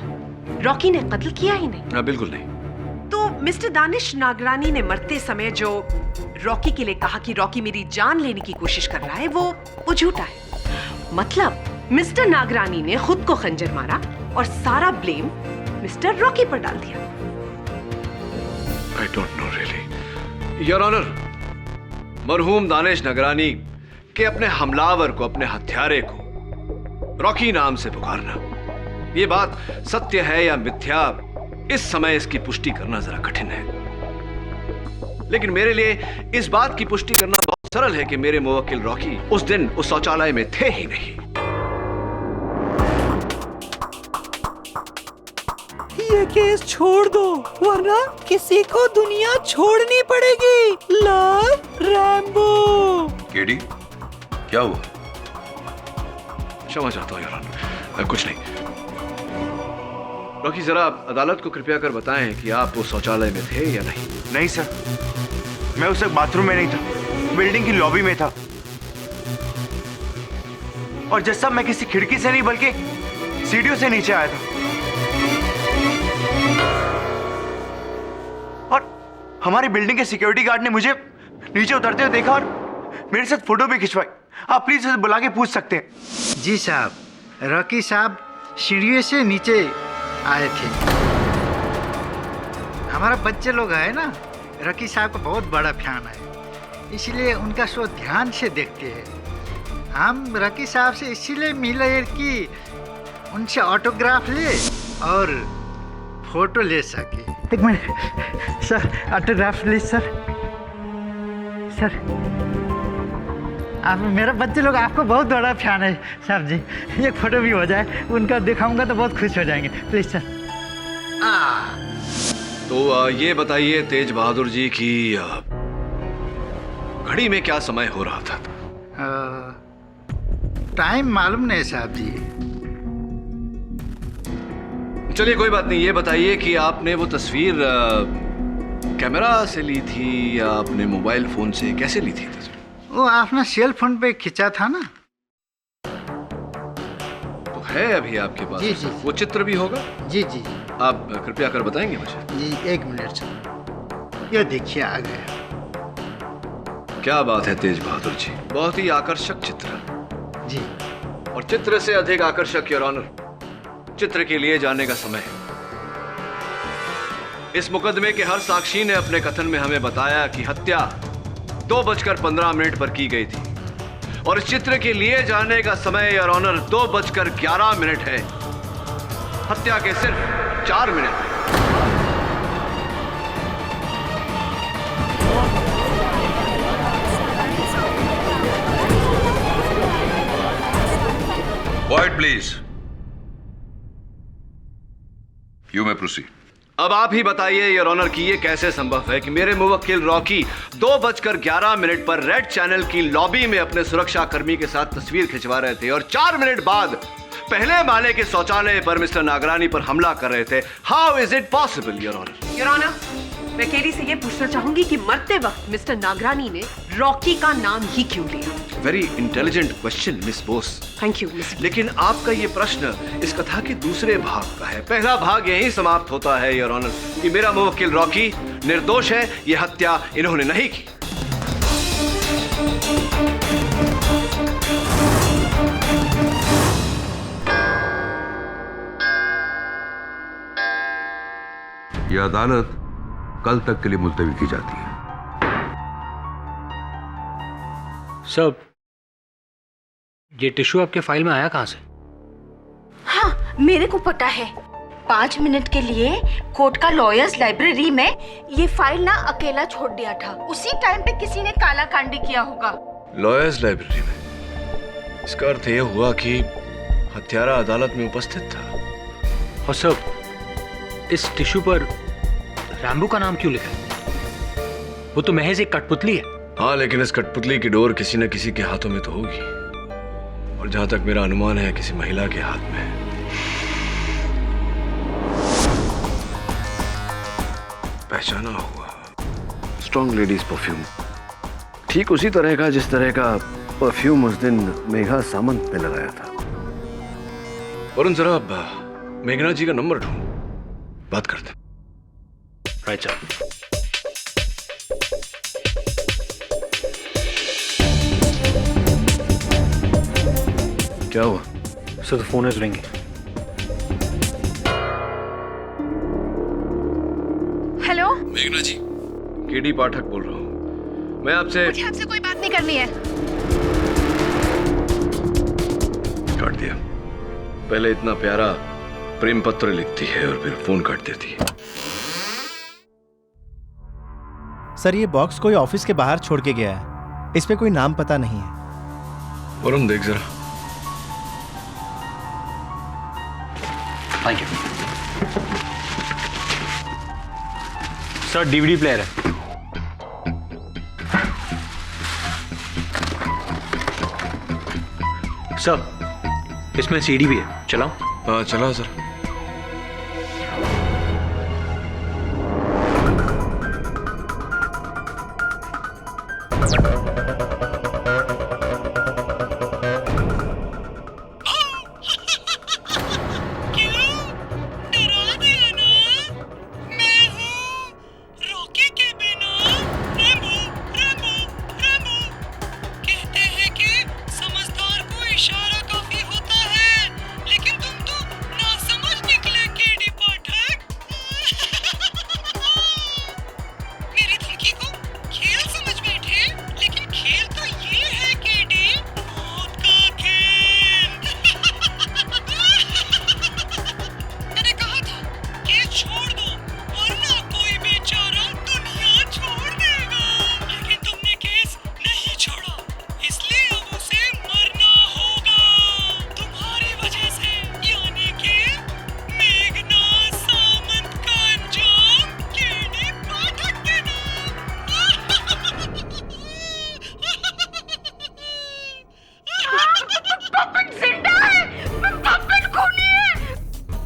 रॉकी ने कत्ल किया ही नहीं? हाँ, बिल्कुल नहीं। तो मिस्टर दानिश नागरानी ने मरते समय जो रॉकी के लिए कहा कि रॉकी मेरी जान लेने की कोशिश कर रहा है, वो झूठा है। मतलब मिस्टर नागरानी ने खुद को खंजर मारा और सारा ब्लेम मिस्टर रॉकी पर डाल दिया। I don't know really. Your Honor, मरहूम दानिश नगरानी के अपने हमलावर को, अपने हत्यारे को रॉकी नाम से पुकारना, ये बात सत्य है या मिथ्या, इस समय इसकी पुष्टि करना जरा कठिन है। लेकिन मेरे लिए इस बात की पुष्टि करना बहुत सरल है कि मेरे मुवक्किल रॉकी उस दिन उस शौचालय में थे ही नहीं। ये केस छोड़ दो, वरना किसी को दुनिया छोड़नी पड़ेगी। Love Rambo. केडी, क्या हुआ? क्षमा चाहता हूँ योर ऑनर, कुछ नहीं। रॉकी, जरा अदालत को कृपया कर बताएं कि आप उस शौचालय में थे या नहीं। नहीं सर, मैं उस वक्त बाथरूम में नहीं था, बिल्डिंग की लॉबी में था। और जज साहब, मैं किसी खिड़की से नहीं बल्कि सीढ़ियों से नीचे आया था। और हमारी बिल्डिंग के सिक्योरिटी गार्ड ने मुझे नीचे उतरते हुए देखा और मेरे साथ फोटो भी खिंचवाई। आप प्लीज उसे बुला के पूछ सकते हैं। जी साहब, रॉकी साहब सीढ़ियों से नीचे आए थे। हमारा बच्चे लोग है ना, रॉकी साहब का बहुत बड़ा फैन है, इसलिए उनका शो ध्यान से देखते हैं। हम रॉकी साहब से इसीलिए मिले कि उनसे ऑटोग्राफ ले और फोटो ले सके। एक minute sir, autograph please sir. Sir, आप, मेरा बच्चे लोग आपको बहुत बड़ा फैन है साहब जी, एक फोटो भी हो जाए, उनका दिखाऊंगा तो बहुत खुश हो जाएंगे, प्लीज सर। तो ये बताइए तेज बहादुर जी की घड़ी में क्या समय हो रहा था? टाइम मालूम नहीं साहब जी। चलिए कोई बात नहीं, ये बताइए कि आपने वो तस्वीर कैमरा से ली थी या अपने मोबाइल फोन से, कैसे ली थी तस्वीर? वो आपने सेल फोन पे खिंचा था ना। तो है अभी आपके पास? जी जी। वो चित्र भी होगा? जी जी। आप कृपया कर बताएंगे मुझे? जी, एक मिनट सर, ये देखिए आ गया। क्या बात है तेज बहादुर जी, बहुत ही आकर्षक चित्र। जी। और चित्र से अधिक आकर्षक योर ऑनर, चित्र के लिए जाने का समय है। इस मुकदमे के हर साक्षी ने अपने कथन में हमें बताया कि हत्या 2:15 पर की गई थी और इस चित्र के लिए जाने का समय योर ऑनर 2:11 है। हत्या के सिर्फ 4 minute. Quiet, please. You may proceed. अब आप ही बताइए योर ऑनर कि ये कैसे संभव है कि मेरे मुवक्किल रॉकी 2:11 पर रेड चैनल की लॉबी में अपने सुरक्षा कर्मी के साथ तस्वीर खिंचवा रहे थे और 4 मिनट बाद पहले माले के शौचालय पर मिस्टर नागरानी पर हमला कर रहे थे। How is it possible your honour? Your honour, मैं केडी से ये पूछना चाहूंगी कि मरते वक्त मिस्टर नागरानी ने रॉकी का नाम ही क्यों लिया? Very intelligent question miss Bose. Thank you miss. लेकिन आपका ये प्रश्न इस कथा के दूसरे भाग का है। पहला भाग यही समाप्त होता है योर ऑनर कि मेरा मुवक्किल रॉकी निर्दोष है, ये हत्या इन्होंने नहीं की। यह अदालत कल तक के लिए मुलतवी की जाती है। सर, ये टिश्यू आपके फाइल में आया कहां से? हाँ, मेरे को पता है। 5 मिनट के लिए कोर्ट का लॉयर्स लाइब्रेरी में ये फाइल ना अकेला छोड़ दिया था। उसी टाइम पे किसी ने काला कांडी किया होगा। लॉयर्स लाइब्रेरी में? इसका अर्थ यह हुआ कि हत्यारा अदालत में उपस्थित था। और सर, इस टिश्यू पर रैम्बो का नाम क्यों लिखा है? वो तो महज एक कठपुतली है। हाँ, लेकिन इस कठपुतली की डोर किसी न किसी के हाथों में तो होगी, और जहां तक मेरा अनुमान है किसी महिला के हाथ में है। पहचाना हुआ, स्ट्रॉन्ग लेडीज परफ्यूम, ठीक उसी तरह का जिस तरह का परफ्यूम उस दिन मेघा सामंत ने लगाया था। वरुण जरा मेघना जी का नंबर ढूंढ, बात करते। Right sir. क्या हुआ? Sir the phone is ringing. Hello मेघना जी, केडी पाठक बोल रहा हूँ। मैं आपसे कोई बात नहीं करनी है। काट दिया। पहले इतना प्यारा प्रेम पत्र लिखती है और फिर फोन काट देती है। सर ये बॉक्स कोई ऑफिस के बाहर छोड़ के गया है, इस पे कोई नाम पता नहीं है। वरुण देख जरा। Thank you sir. DVD player है। सर इसमें सीडी भी है, चलाओ? हाँ चला सर।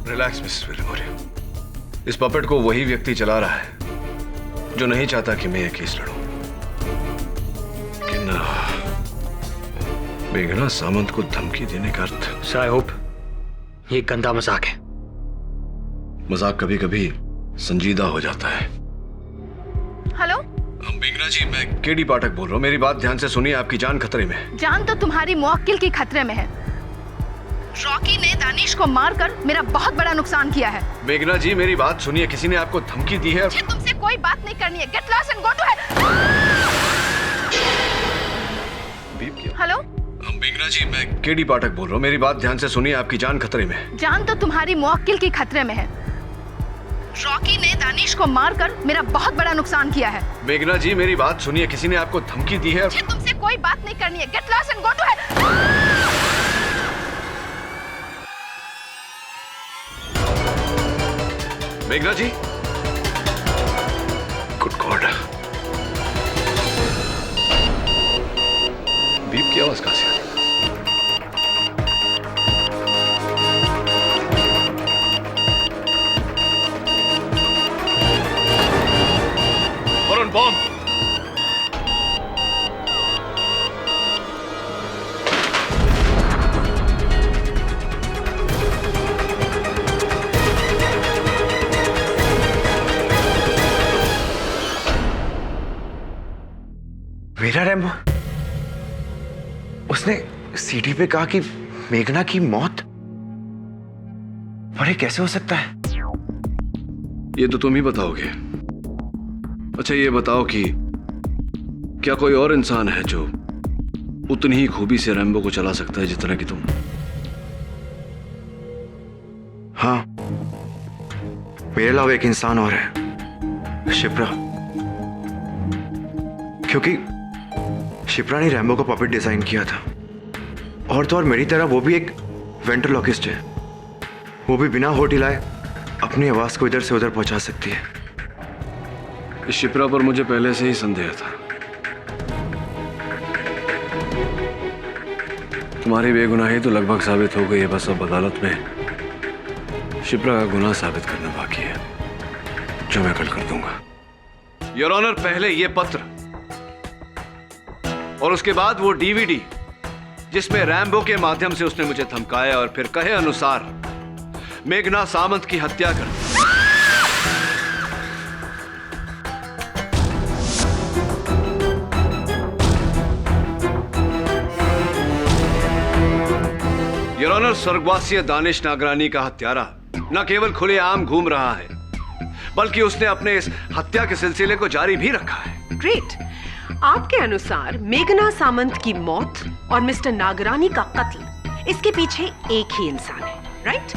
Relax Mrs विलिमोरी। इस पपेट को वही व्यक्ति चला रहा है जो नहीं चाहता कि मैं यह केस लड़ूं। लेकिन मेघना सामंत को धमकी देने का अर्थ? सर आई होप ये गंदा मजाक है। मजाक कभी कभी संजीदा हो जाता है। हेलो मेघना जी, मैं केडी पाठक बोल रहा हूँ। मेरी बात ध्यान से सुनिए, आपकी जान खतरे में है। जान तो तुम्हारी मुवक्किल की खतरे में है। रॉकी ने दानिश को मारकर मेरा बहुत बड़ा नुकसान किया है। मेघना जी मेरी बात सुनिए, किसी ने आपको धमकी दी है। मुझे तुमसे कोई बात नहीं करनी है। Get lost and go to hello मेघना जी, मैं केडी पाठक बोल रहा हूँ। मेरी बात ध्यान से सुनिए, आपकी जान खतरे में है। जान तो तुम्हारी मुवक्किल की खतरे में है। रॉकी ने दानिश को मारकर मेरा बहुत बड़ा नुकसान किया है। मेघना जी मेरी बात सुनिए, किसी ने आपको धमकी दी है। मुझे तुमसे कोई बात नहीं करनी है। Get lost and go to मेघना जी, गुड गॉड, बीप की आवाज कहां से आई? बॉम्ब। मेरा रैम्बो? उसने सीडी पे कहा कि मेघना की मौत? पर ये कैसे हो सकता है? ये तो तुम ही बताओगे। अच्छा ये बताओ कि क्या कोई और इंसान है जो उतनी ही खूबी से रैम्बो को चला सकता है जितना कि तुम? हाँ, मेरे अलावा एक इंसान और है, शिप्रा। क्योंकि शिप्रा ने रैम्बो का पपेट डिजाइन किया था। और तो और मेरी तरह वो भी एक वेंट्रोलॉकिस्ट है। वो भी बिना होठ हिलाए अपनी आवाज को इधर से उधर पहुंचा सकती है। इस शिप्रा पर मुझे पहले से ही संदेह था। तुम्हारी बेगुनाही तो लगभग साबित हो गई है, बस अब अदालत में शिप्रा का गुनाह साबित करना बाकी है, जो मैं कल कर दूंगा। योर ऑनर, पहले ये पत्र और उसके बाद वो डीवीडी जिसमें रैम्बो के माध्यम से उसने मुझे धमकाया और फिर कहे अनुसार मेघना सामंत की हत्या कर दी। योर ऑनर, स्वर्गवासी दानिश नागरानी का हत्यारा न केवल खुलेआम घूम रहा है बल्कि उसने अपने इस हत्या के सिलसिले को जारी भी रखा है। ग्रेट। आपके अनुसार मेघना सामंत की मौत और मिस्टर नागरानी का कत्ल, इसके पीछे एक ही इंसान है, राइट?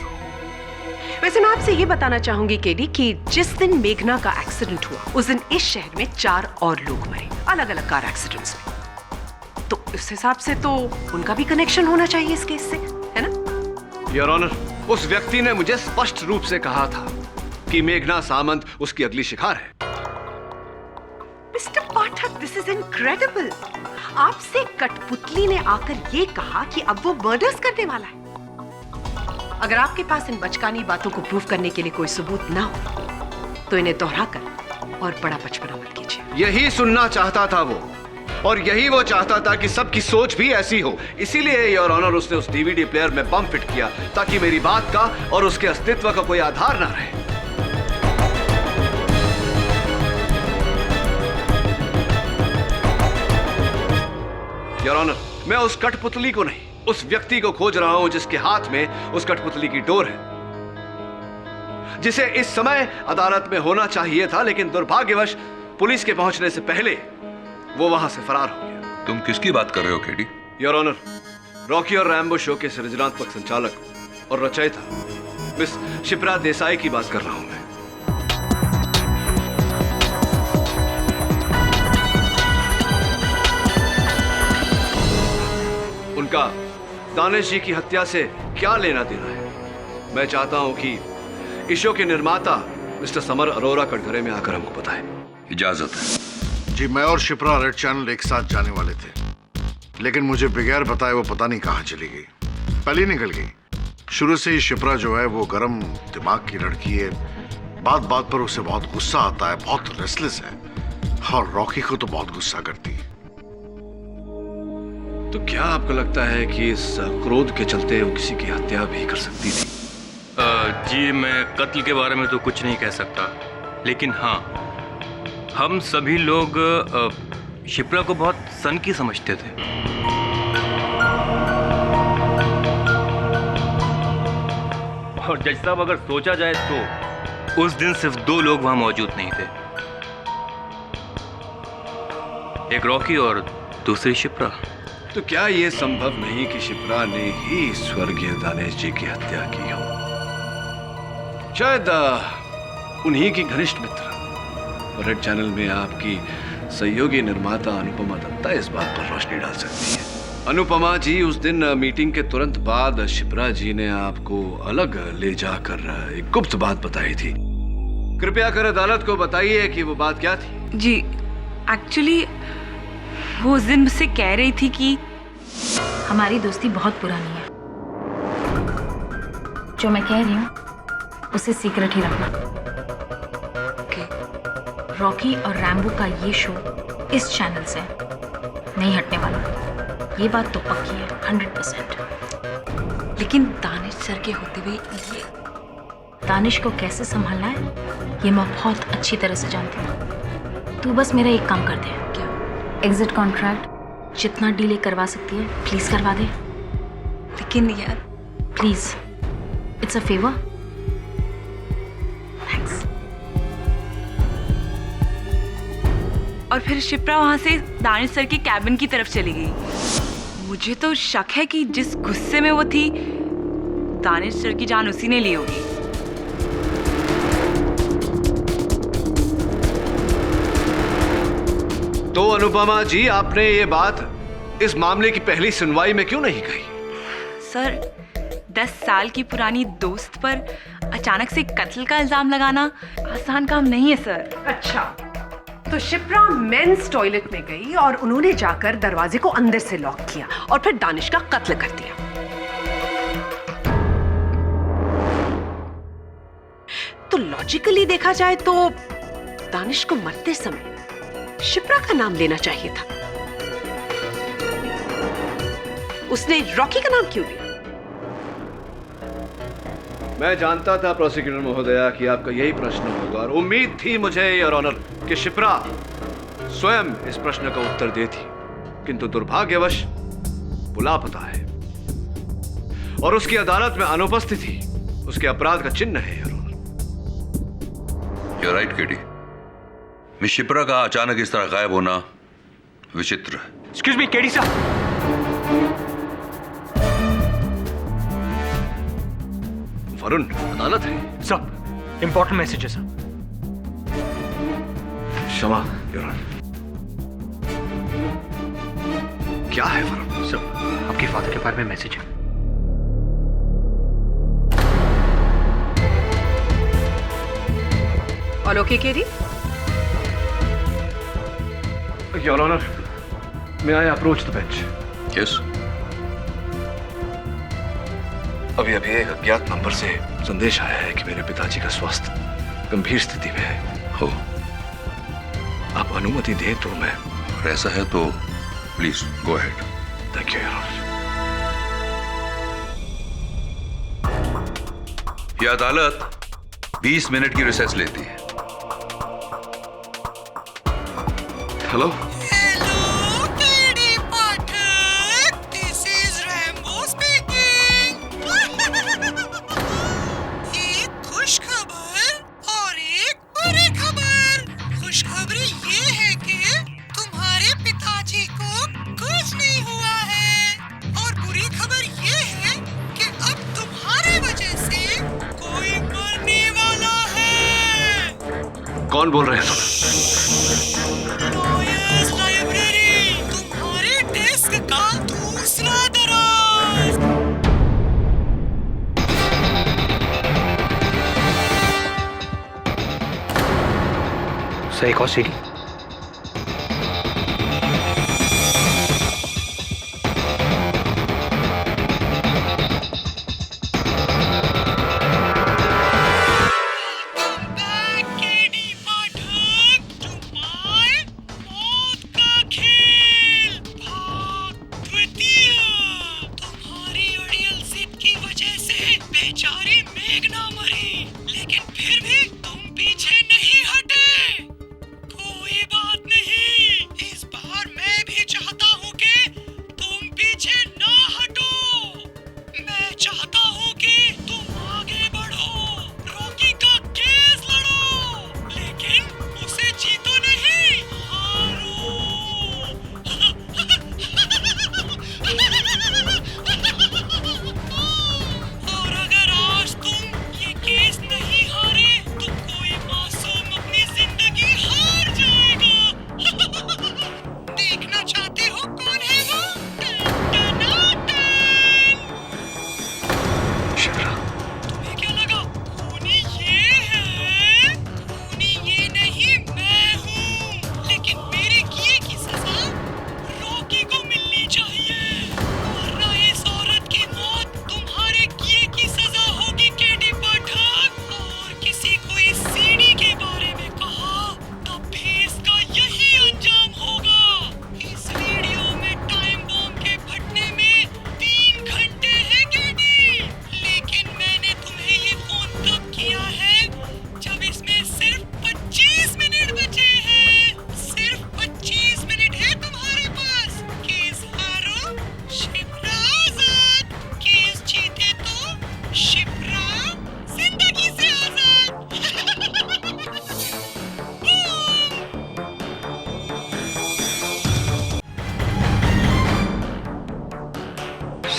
वैसे मैं आपसे ये बताना चाहूंगी केडी कि जिस दिन मेघना का एक्सीडेंट हुआ उस दिन इस शहर में 4 और लोग मरे, अलग अलग कार एक्सीडेंट्स में। तो इस हिसाब से तो उनका भी कनेक्शन होना चाहिए इस केस से, है ना? योर ऑनर, उस व्यक्ति ने मुझे स्पष्ट रूप से कहा था कि मेघना सामंत उसकी अगली शिकार है। Mister Pathak, this is incredible. आपसे कठपुतली ने आकर ये कहा कि अब वो मर्डर्स करने वाला है। अगर आपके पास इन बचकानी बातों को प्रूव करने के लिए कोई सबूत ना हो तो इन्हें दोहराकर और बड़ा बचपना मत कीजिए। यही सुनना चाहता था वो, और यही वो चाहता था कि सबकी सोच भी ऐसी हो। इसीलिए योर ऑनर उसने उस डीवीडी प्लेयर में बम फिट किया ताकि मेरी बात का और उसके अस्तित्व का कोई आधार ना रहे। योर ऑनर, मैं उस कठपुतली को नहीं, उस व्यक्ति को खोज रहा हूं जिसके हाथ में उस कठपुतली की डोर है, जिसे इस समय अदालत में होना चाहिए था, लेकिन दुर्भाग्यवश पुलिस के पहुंचने से पहले वो वहां से फरार हो गया। तुम किसकी बात कर रहे हो केडी? योर ऑनर, रॉकी और रैम्बो शो के सृजनात्मक संचालक और रचयिता मिस शिप्रा देसाई की बात कर रहा हूं मैं। उनका दानिश जी की हत्या से क्या लेना देना है? मैं चाहता हूं कि इस शो के निर्माता मिस्टर समर अरोरा कटघरे में आकर हमको बताएं। इजाजत है। जी, मैं और शिप्रा रेड चैनल एक साथ जाने वाले थे, लेकिन मुझे बगैर बताए वो पता नहीं कहां चली गई, पहले निकल गई। शुरू से ही शिप्रा जो है वो गर्म दिमाग की लड़की है, बात बात पर उसे बहुत गुस्सा आता है, बहुत रेस्टलेस है, और रॉकी को तो बहुत गुस्सा करती है। तो क्या आपको लगता है कि इस क्रोध के चलते वो किसी की हत्या भी कर सकती थी? जी, मैं कत्ल के बारे में तो कुछ नहीं कह सकता, लेकिन हाँ, हम सभी लोग शिप्रा को बहुत सनकी समझते थे। और जज साहब, अगर सोचा जाए तो उस दिन सिर्फ 2 लोग वहां मौजूद नहीं थे, एक रॉकी और दूसरी शिप्रा। तो क्या यह संभव नहीं कि शिप्रा ने ही स्वर्गीय दानिश जी की हत्या की हो? शायद उन्हीं की घनिष्ठ मित्र रेड चैनल में आपकी सहयोगी निर्माता अनुपमा दत्ता इस बात पर रोशनी डाल सकती है। अनुपमा जी, उस दिन मीटिंग के तुरंत बाद शिप्रा जी ने आपको अलग ले जाकर एक गुप्त बात बताई थी। कृपया कर अदालत को बताइए कि वो बात क्या थी। जी, एक्चुअली वो उस दिन मुझसे कह रही थी कि हमारी दोस्ती बहुत पुरानी है, जो मैं कह रही हूँ उसे सीक्रेट ही रखना। रॉकी और रैम्बो का ये शो इस चैनल से नहीं हटने वाला, ये बात तो पक्की है 100%। लेकिन दानिश सर के होते हुए ये दानिश को कैसे संभालना है ये मैं बहुत अच्छी तरह से जानती हूँ। तू बस मेरा एक काम कर दे। क्या? एग्जिट कॉन्ट्रैक्ट जितना डिले करवा सकती है प्लीज करवा दे। लेकिन यार please, it's a favour. Thanks. और फिर शिप्रा वहां से दानिश सर के कैबिन की तरफ चली गई। मुझे तो शक है कि जिस गुस्से में वो थी, दानिश सर की जान उसी ने ली होगी। तो अनुपमा जी, आपने ये बात इस मामले की पहली सुनवाई में क्यों नहीं कही? सर, 10 साल की पुरानी दोस्त पर अचानक से कत्ल का इल्जाम लगाना आसान काम नहीं है सर। अच्छा, तो शिप्रा मेंस टॉयलेट में गई और उन्होंने जाकर दरवाजे को अंदर से लॉक किया और फिर दानिश का कत्ल कर दिया। तो लॉजिकली देखा जाए तो दानिश को मरते समय शिप्रा का नाम लेना चाहिए था। उसने रॉकी का नाम क्यों लिया? मैं जानता था प्रोसिक्यूटर महोदया कि आपका यही प्रश्न होगा और उम्मीद थी मुझे योर ऑनर कि शिप्रा स्वयं इस प्रश्न का उत्तर देती, किंतु दुर्भाग्यवश वो लापता है और उसकी अदालत में अनुपस्थिति उसके अपराध का चिन्ह है your honour. You're right, KD. Miss Shipra का अचानक इस तरह गायब होना विचित्र है। एक्सक्यूज मी केडी साहब। वरुण, अदालत है। सब इंपॉर्टेंट मैसेज है सर। क्षमा योर ऑनर। क्या है वरुण? सर आपके फादर के बारे में मैसेज है। All okay KD? Your honour, may I approach the bench? Yes. अभी एक अज्ञात नंबर से संदेश आया है कि मेरे पिताजी का स्वास्थ्य गंभीर स्थिति में है। हो, आप अनुमति दें तो मैं। ऐसा है तो please go ahead. Thank you your honour. यह अदालत 20 मिनट की रिसेस लेती है। हेलो कौन बोल रहे हैं लाइब्रेरी, तुम्हारे डेस्क का दूसरा दराज। सर एक और सीढ़ी।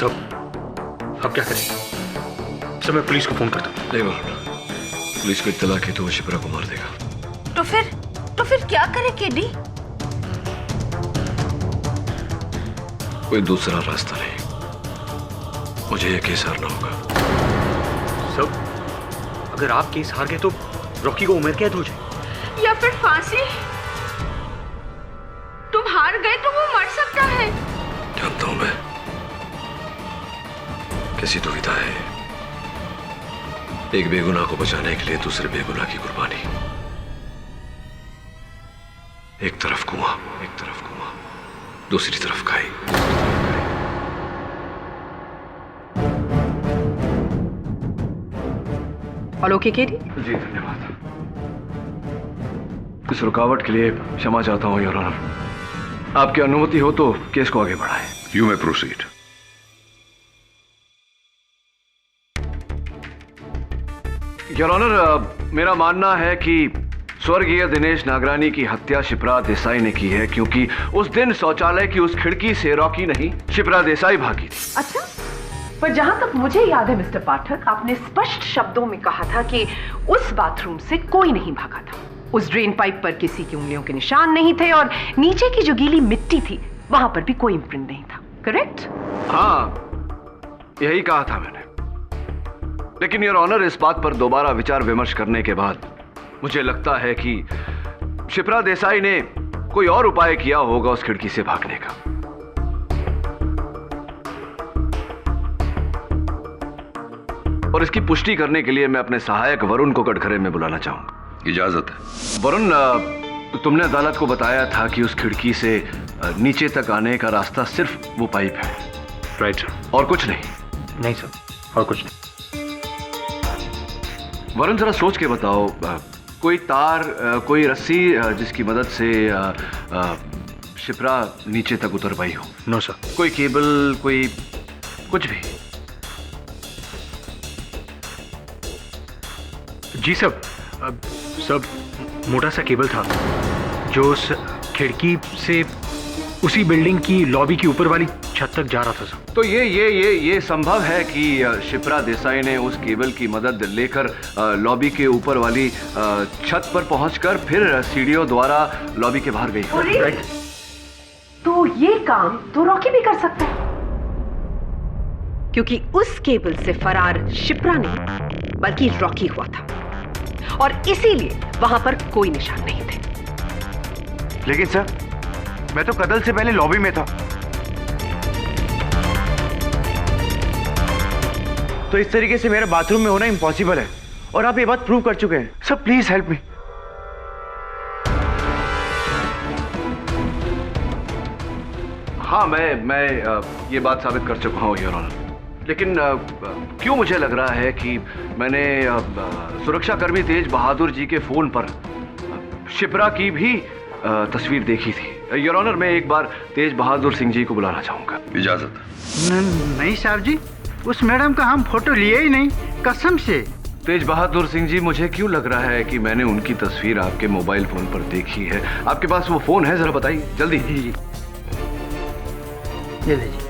सब अब क्या करें? सब मैं पुलिस को फोन करता हूँ। नहीं वरुण, पुलिस को इत्तला की तो वो शिप्रा को मार देगा। तो फिर क्या करे केडी? कोई दूसरा रास्ता नहीं, मुझे ये केस हारना होगा। सब अगर आप केस हार गए तो रॉकी को उम्र कैद हो जाए या फिर फांसी। तुम हार गए तो वो मर सकता है। जानता हूं मैं, कैसी दुविधा है एक बेगुनाह को बचाने के लिए दूसरे बेगुनाह की कुर्बानी। एक तरफ कुआं, दूसरी तरफ खाई। All okay KD? जी धन्यवाद। इस रुकावट के लिए क्षमा चाहता हूं योर ऑनर। आपकी अनुमति हो तो केस को आगे बढ़ाएं। You may proceed. Your honour, मेरा मानना है कि स्वर्गीय दिनेश नागरानी की हत्या शिप्रा देसाई ने की है, क्योंकि उस दिन शौचालय की उस खिड़की से रॉकी नहीं, शिप्रा देसाई भागी थी। अच्छा, पर जहां तक मुझे याद है मिस्टर पाठक, आपने स्पष्ट शब्दों में कहा था कि उस बाथरूम से कोई नहीं भागा था। उस ड्रेन पाइप पर किसी की उंगलियों के निशान नहीं थे और नीचे की जो गीली मिट्टी थी वहां पर भी कोई इम्प्रिंट नहीं था। करेक्ट? हाँ, यही कहा था मैंने। लेकिन योर ऑनर, इस बात पर दोबारा विचार विमर्श करने के बाद मुझे लगता है कि शिप्रा देसाई ने कोई और उपाय किया होगा उस खिड़की से भागने का। और इसकी पुष्टि करने के लिए मैं अपने सहायक वरुण को कटघरे में बुलाना चाहूंगा। इजाजत है। वरुण, तुमने अदालत को बताया था कि उस खिड़की से नीचे तक आने का रास्ता सिर्फ वो पाइप है। Right sir. और कुछ नहीं? नहीं सर, और कुछ नहीं। वरुण, जरा सोच के बताओ, कोई तार, कोई रस्सी जिसकी मदद से शिप्रा नीचे तक उतर पाई हो? No sir. कोई केबल, कोई कुछ भी? जी सब मोटा सा केबल था जो उस खिड़की से उसी बिल्डिंग की लॉबी की ऊपर वाली छत तक जा रहा था सर। तो ये संभव है कि शिप्रा देसाई ने उस केबल की मदद लेकर लॉबी के ऊपर वाली छत पर पहुंचकर फिर सीढ़ियों द्वारा लॉबी के बाहर गई। राइट। तो ये काम तो रॉकी भी कर सकता है, क्योंकि उस केबल से फरार शिप्रा नहीं बल्कि रॉकी हुआ था और इसीलिए वहां पर कोई निशान नहीं थे। लेकिन सर, मैं तो कत्ल से पहले लॉबी में था। तो इस तरीके से मेरा बाथरूम में होना इम्पॉसिबल है और आप ये बात प्रूव कर चुके हैं। Sir please help me. हाँ, मैं ये बात साबित कर चुका हूँ योर ऑनर। लेकिन क्यों मुझे लग रहा है कि मैंने सुरक्षाकर्मी तेज बहादुर जी के फोन पर शिप्रा की भी तस्वीर देखी थी। योर ऑनर, मैं एक बार तेज बहादुर सिंह जी को बुलाना चाहूंगा। इजाजत। नहीं साहब जी, उस मैडम का हम फोटो लिए ही नहीं, कसम से। तेज बहादुर सिंह जी, मुझे क्यों लग रहा है कि मैंने उनकी तस्वीर आपके मोबाइल फोन पर देखी है। आपके पास वो फोन है? जरा बताइए जल्दी। जी ये लीजिए।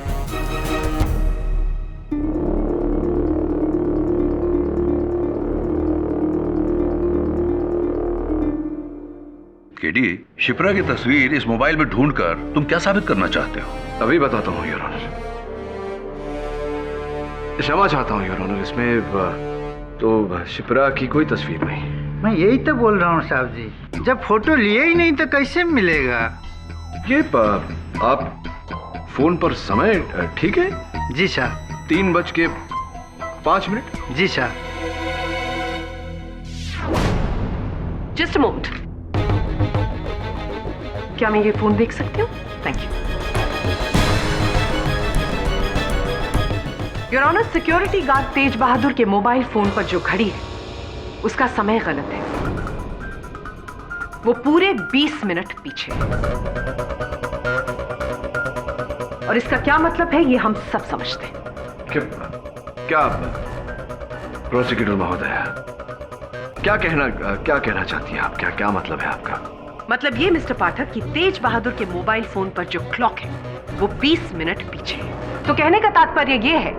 केडी, शिप्रा की तस्वीर इस मोबाइल में ढूंढकर तुम क्या साबित करना चाहते हो? अभी बताता हूँ योर ऑनर। क्षमा चाहता हूँ योर ऑनर, इसमें तो शिप्रा की कोई तस्वीर नहीं। मैं यही तो बोल रहा हूँ साहब जी, जब फोटो लिए ही नहीं तो कैसे मिलेगा? ये आप फोन पर समय ठीक है? जी साहब। 3:05। जी साहब। जस्ट अ मोमेंट, क्या मैं ये फोन देख सकती हूँ? Thank you. Your honour, security guard Tej Bahadur के मोबाइल फोन पर जो घड़ी है उसका समय गलत है। वो पूरे 20 मिनट पीछे है। और इसका क्या मतलब है ये हम सब समझते हैं। क्या प्रोसिक्यूटर महोदय, क्या कहना चाहती हैं आप? क्या मतलब है आपका? मतलब ये मिस्टर पाठक कि तेज बहादुर के मोबाइल फोन पर जो क्लॉक है वो 20 मिनट पीछे है। तो कहने का तात्पर्य ये है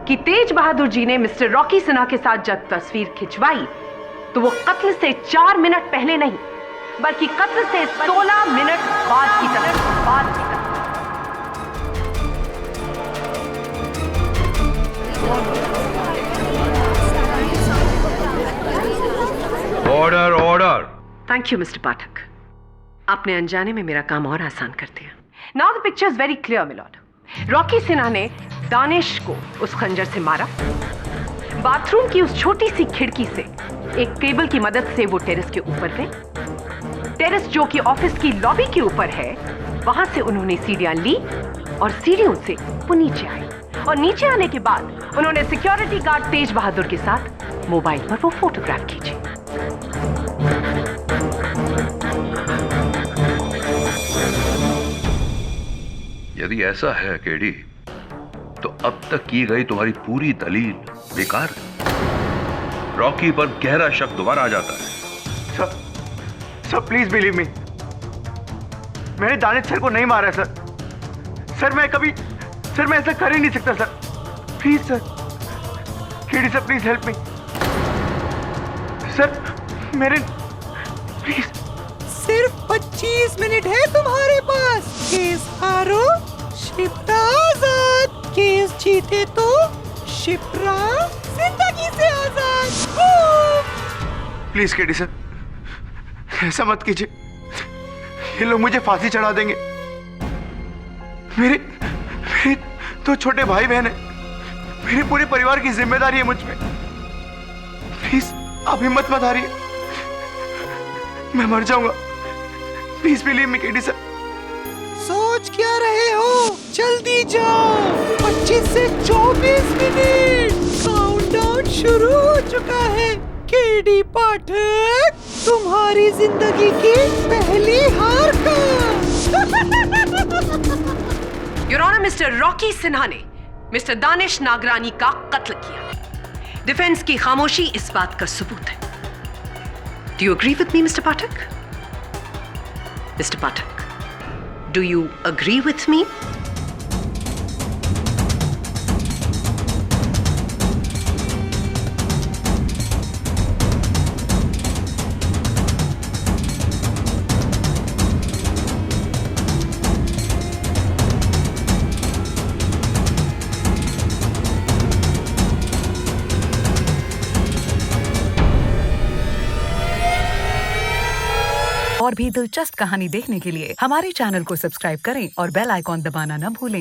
कि तेज बहादुर जी ने मिस्टर रॉकी सिन्हा के साथ जब तस्वीर खिंचवाई तो वो कत्ल से 4 मिनट पहले नहीं बल्कि कत्ल से 16 मिनट बाद की तरफ। Order order. Thank you mister Pathak, आपने अनजाने में मेरा काम और आसान कर दिया। Now the picture is very clear milord. Rocky Sinha ने दानिश को उस खंजर से मारा। बाथरूम की उस छोटी सी खिड़की से एक केबल की मदद से वो टेरेस के ऊपर गए। टेरेस जो कि ऑफिस की लॉबी के ऊपर है, वहां से उन्होंने सीढ़ियां ली और सीढ़ियों से वो नीचे आए, और नीचे आने के बाद उन्होंने सिक्योरिटी गार्ड तेज बहादुर के साथ मोबाइल पर वो फोटोग्राफ खींची। यदि ऐसा है केडी, तो अब तक की गई तुम्हारी पूरी दलील बेकार है। रॉकी पर गहरा शक दोबारा आ जाता है। सर प्लीज बिलीव मी, मैंने दानिश सर को नहीं मारा सर। सर मैं ऐसा कर ही नहीं सकता sir. Please sir, KD sir please help me sir, मेरे प्लीज। सिर्फ 25 मिनट है तुम्हारे पास। केस हारो शिप्रा आजाद, केस जीते तो शिप्रा जिंदगी से आजाद। प्लीज केडी सर, ऐसा मत कीजिए, ये लोग मुझे फांसी चढ़ा देंगे। मेरे दो छोटे भाई बहन है, मेरे पूरे परिवार की जिम्मेदारी है मुझ पे। प्लीज आप हिम्मत मत हारिए, मैं मर जाऊंगा। Please believe me KD sir. सोच क्या रहे हो, जल्दी जाओ। 25 से 24 मिनट, काउंटडाउन शुरू हो चुका है। केडी पाठक, तुम्हारी जिंदगी की पहली हार का। Your honour, mister Rocky Sinha ने मिस्टर दानिश नागरानी का कत्ल किया। डिफेंस की खामोशी इस बात का सबूत है। Do you agree with me mister Pathak? Mister Pathak, do you agree with me? और भी दिलचस्प कहानी देखने के लिए हमारे चैनल को सब्सक्राइब करें और बेल आइकॉन दबाना न भूलें।